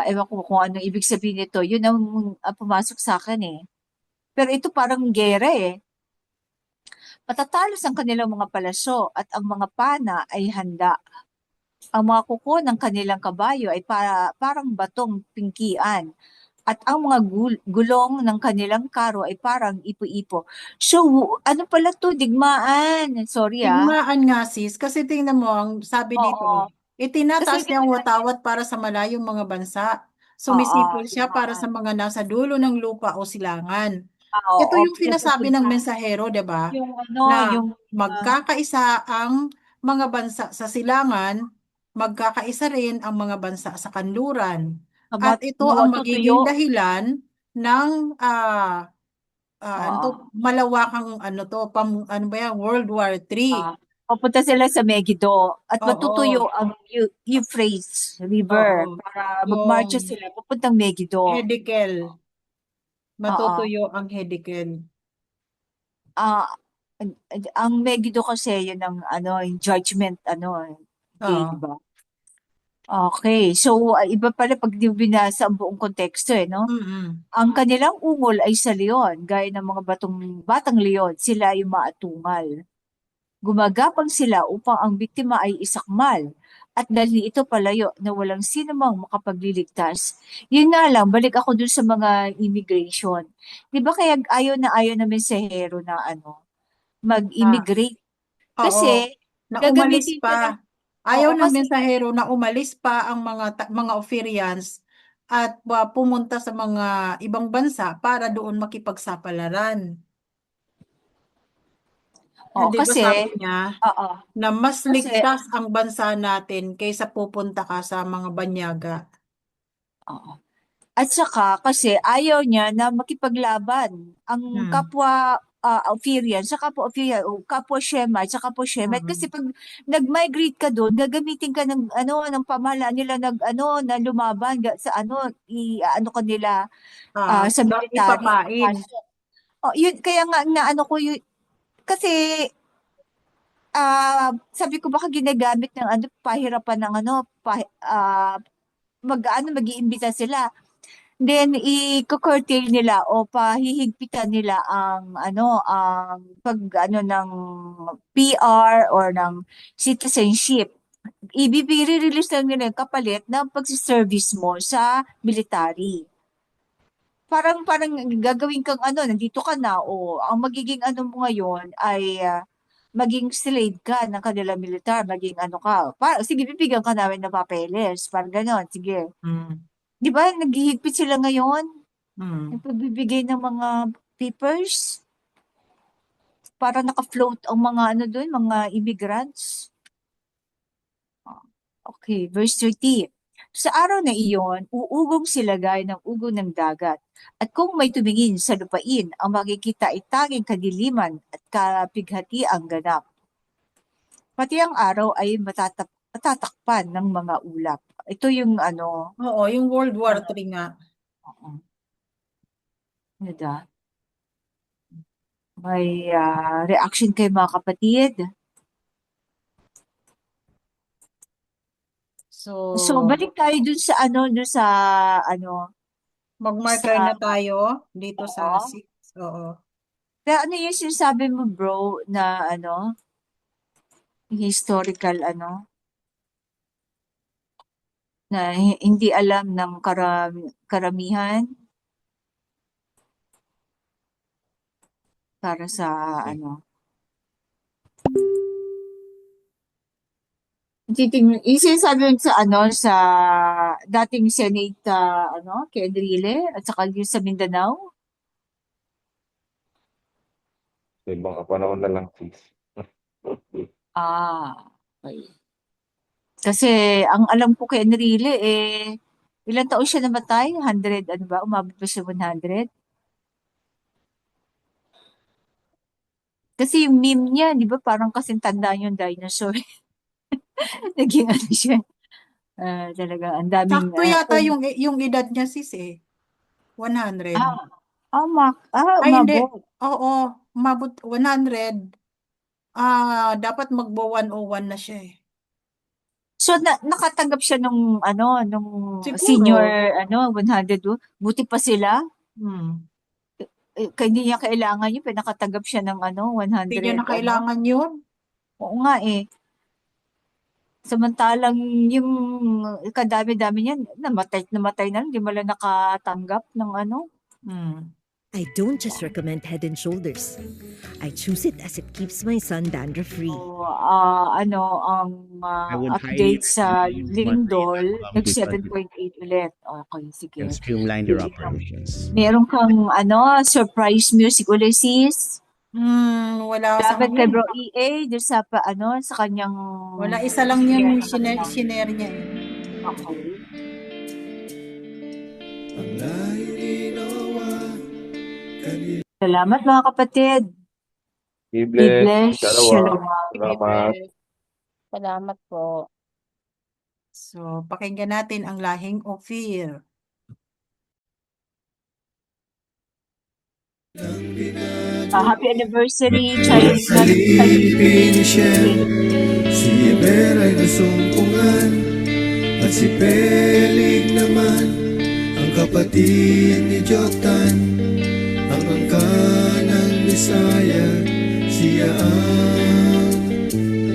Ewan ko kung ano ibig sabihin nito. Yun ang pumasok sa akin eh. Pero ito parang gera eh. Matatalos ang kanilang mga palaso at ang mga pana ay handa. Ang mga kuko ng kanilang kabayo ay parang batong pingkian at ang mga gulong ng kanilang karo ay parang ipo-ipo. So, ano pala to? Digmaan. Sorry ah. Digmaan nga sis, kasi tingnan mo, ang sabi dito, Oo. Kasi itinataas di niya ba ang natin, watawat para sa malayong mga bansa. oo, Sumisipol siya para sa digmaan. mga nasa dulo ng lupa o silangan. Ito Oo, yung sinasabi ng pinapupunta. mensahero, 'di ba? Yung ano, Na yung, magkakaisa ang mga bansa sa silangan, magkakaisa rin ang mga bansa sa kanluran. At ito ang tutuyo. magiging dahilan ng ano to, Oo. malawakang ano to, ano ba yan, World War III. Papunta sila sa Megiddo at matutuyo Oo, ang Euphrates River oo. para Yung magmarcha sila papuntang Megiddo. Hedikel, Oo. matutuyo ang Hedikel. Ah, ang Megiddo kasi yun ang ano, yung judgment ano, day, di Oo. ba? Okay. So, iba pala pag di binasa ang buong konteksto eh, no? Mm-mm. Ang kanilang ungol ay sa leon, gaya ng mga batang leon, sila ay maatungal. Gumagapang sila upang ang biktima ay isakmal at dahil ito palayo na walang sino mang makapagliligtas. Yun nga lang, balik ako dun sa mga immigration. Di ba kaya ayaw na mensahero na ano, Ah, mag-immigrate? oo. Kasi Na umalis gagamitin pa. ka ng, Ayaw oo ng kasi, mensahero na umalis pa ang mga Ophirians at pumunta sa mga ibang bansa para doon makipagsapalaran. oo Di ba kasi, sabi niya oo, na mas kasi, ligtas ang bansa natin kaysa pupunta ka sa mga banyaga. oo. At saka, kasi ayaw niya na makipaglaban ang Hmm. kapwa Ophirian, sa kapwa Ophirian, o kapwa Shemite, sa kapwa Shemite. Kasi Mm. pag nag-migrate ka doon, gagamitin ka ng, ano, ng pamahalaan nila, ano, na lumaban sa, ano, ano ka nila, sa military. Ipapain. Yun, kaya nga, na, ano ko, yun, kasi, sabi ko baka ginagamit ng, ano, pahirapan ng, ano, mag-iimbita sila. then i-curtail nila o pahihigpitan nila ang pag ng PR or ng citizenship. Release lang nila yung kapalit ng pagsiservice mo sa military. Parang gagawin kang nandito ka na o ang magiging mo ngayon ay maging slave ka ng kanila militar, maging sige, bibigyan ka namin ng papeles, parang ganon, sige. Mm. Di ba, naghihigpit sila ngayon? Mm. Yung pagbibigay ng mga papers para naka-float ang mga doon, mga immigrants. Okay, verse 30. Sa araw na iyon, uugong sila gaya ng ugo ng dagat. At kung may tumingin sa lupain, ang makikita ay tanging kadiliman at kapighati ang ganap. Pati ang araw ay matatakpan ng mga ulap. Ito yung Oo, yung World War III nga. Oo. May reaction kay mga kapatid. So, So, balik tayo dun sa mag-marker sa- na tayo dito sa Oo. 6. Oo. kaya yung sinasabi mo, bro, na historical na hindi alam ng karamihan para sa sinasabi yun sa dating Senate kay Enrile at saka yung sa Mindanao. Sa ibang kapanahon na lang, sis. Okay. Kasi ang alam ko kay Enrile ilang taon siya namatay? 100 umabot pa siya 100? Kasi yung meme niya, di ba, parang kasing tanda yung dinosaur. Naging siya. Talaga, ang daming... Sakto yata yung edad niya, sis 100. Ay, hindi. umabot. Oo, umabot 100. Dapat magbo 101 na siya So, nakatanggap siya nung Siguro. senior, 100. Buti pa sila. Hindi niya kailangan yun, nakatanggap siya ng 100. Hindi niya na kailangan yun. Oo nga Samantalang yung kadami-dami niyan, namatay na lang, hindi mo lang nakatanggap ng I don't just recommend Head and Shoulders. I choose it as it keeps my son dandruff-free. So, ang would update highly sa recommend Lindol, Lindol, nag 7.8 ulit. Okay, sige. and streamline your operations. Meron kang surprise music ulit, sis. Wala sa Dapat kay Bro EA, doon sa sa kanyang... Wala, isa lang yung share niya Okay. Ang lahi ginawa kanila. Salamat mga kapatid. Be Be blessed. blessed. Shalom. Shalom. Salamat. Salamat po. So, pakinggan natin ang lahing Ophir. Happy anniversary, Chinese Salipin siya, si Eber ay nasumpungan, at si Pelig naman, ang kapatid ni Joktan, ang angkan ng Bisaya, siya ang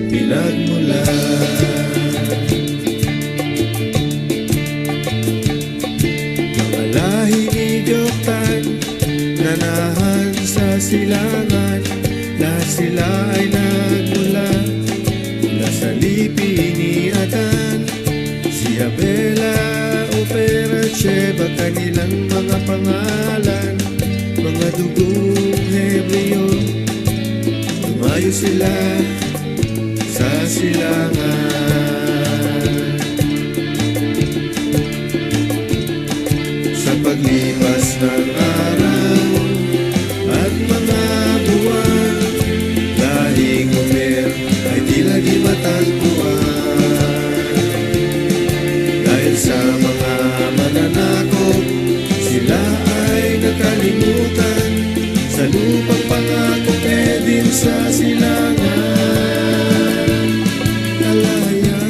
pinagmulan. Mga lahi ni Joktan, nanahan sa silangan, lahat sila ay nagmula mula sa lipi ni Adan. Si Abela, Opera, Sheba, kanilang mga pangalan, mga dugong Hebreo, tumayo sila sa silangan. Sa paglipas ng araw at mga buwan, lahing Omer ay tila di matagpuan. Dahil sa mga mananakop, sila ay nakalimutan sa lupang pangako, din sa silangan. Alaya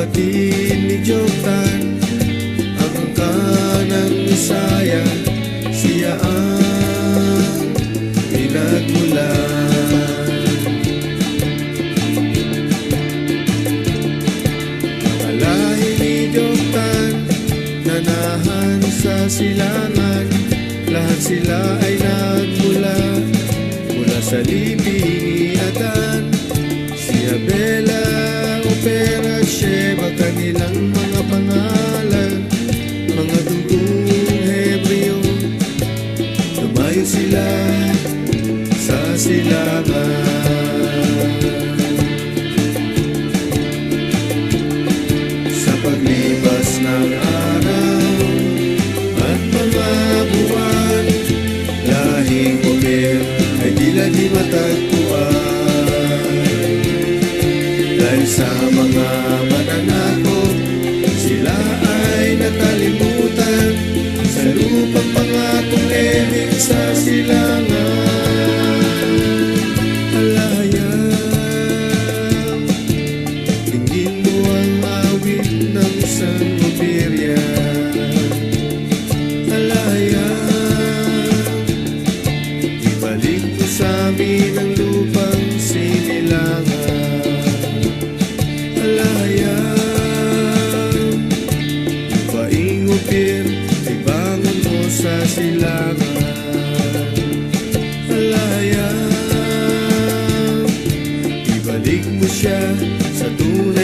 kapatid ni Joktan, ang angkan ng Isaya, siya ang pinagmulan. Ang lahi ni Joktan, nanahan sa silangan, lahat sila ay nagmula mula sa libing ni Adan. Si Abela, Opera, Sheba, kanilang mga pangalan, mga dugong Hebreo, lumayo sila sa silangan. Sa paglipas ng araw at mga buwan, lahing Omer ay tila di matagpuan. Dahil sa mga mananakop, sila ay nakalimutan sa lupang pangakong lemig sa silangan. Alayang, tingin mo ang awit ng isang Oberia. Alayang, ibalik mo sa amin ang lupang sinilangan. Alayang, paing Ophir, ibangon mo sa silangan. Alayang, ibalik mo siya sa tunay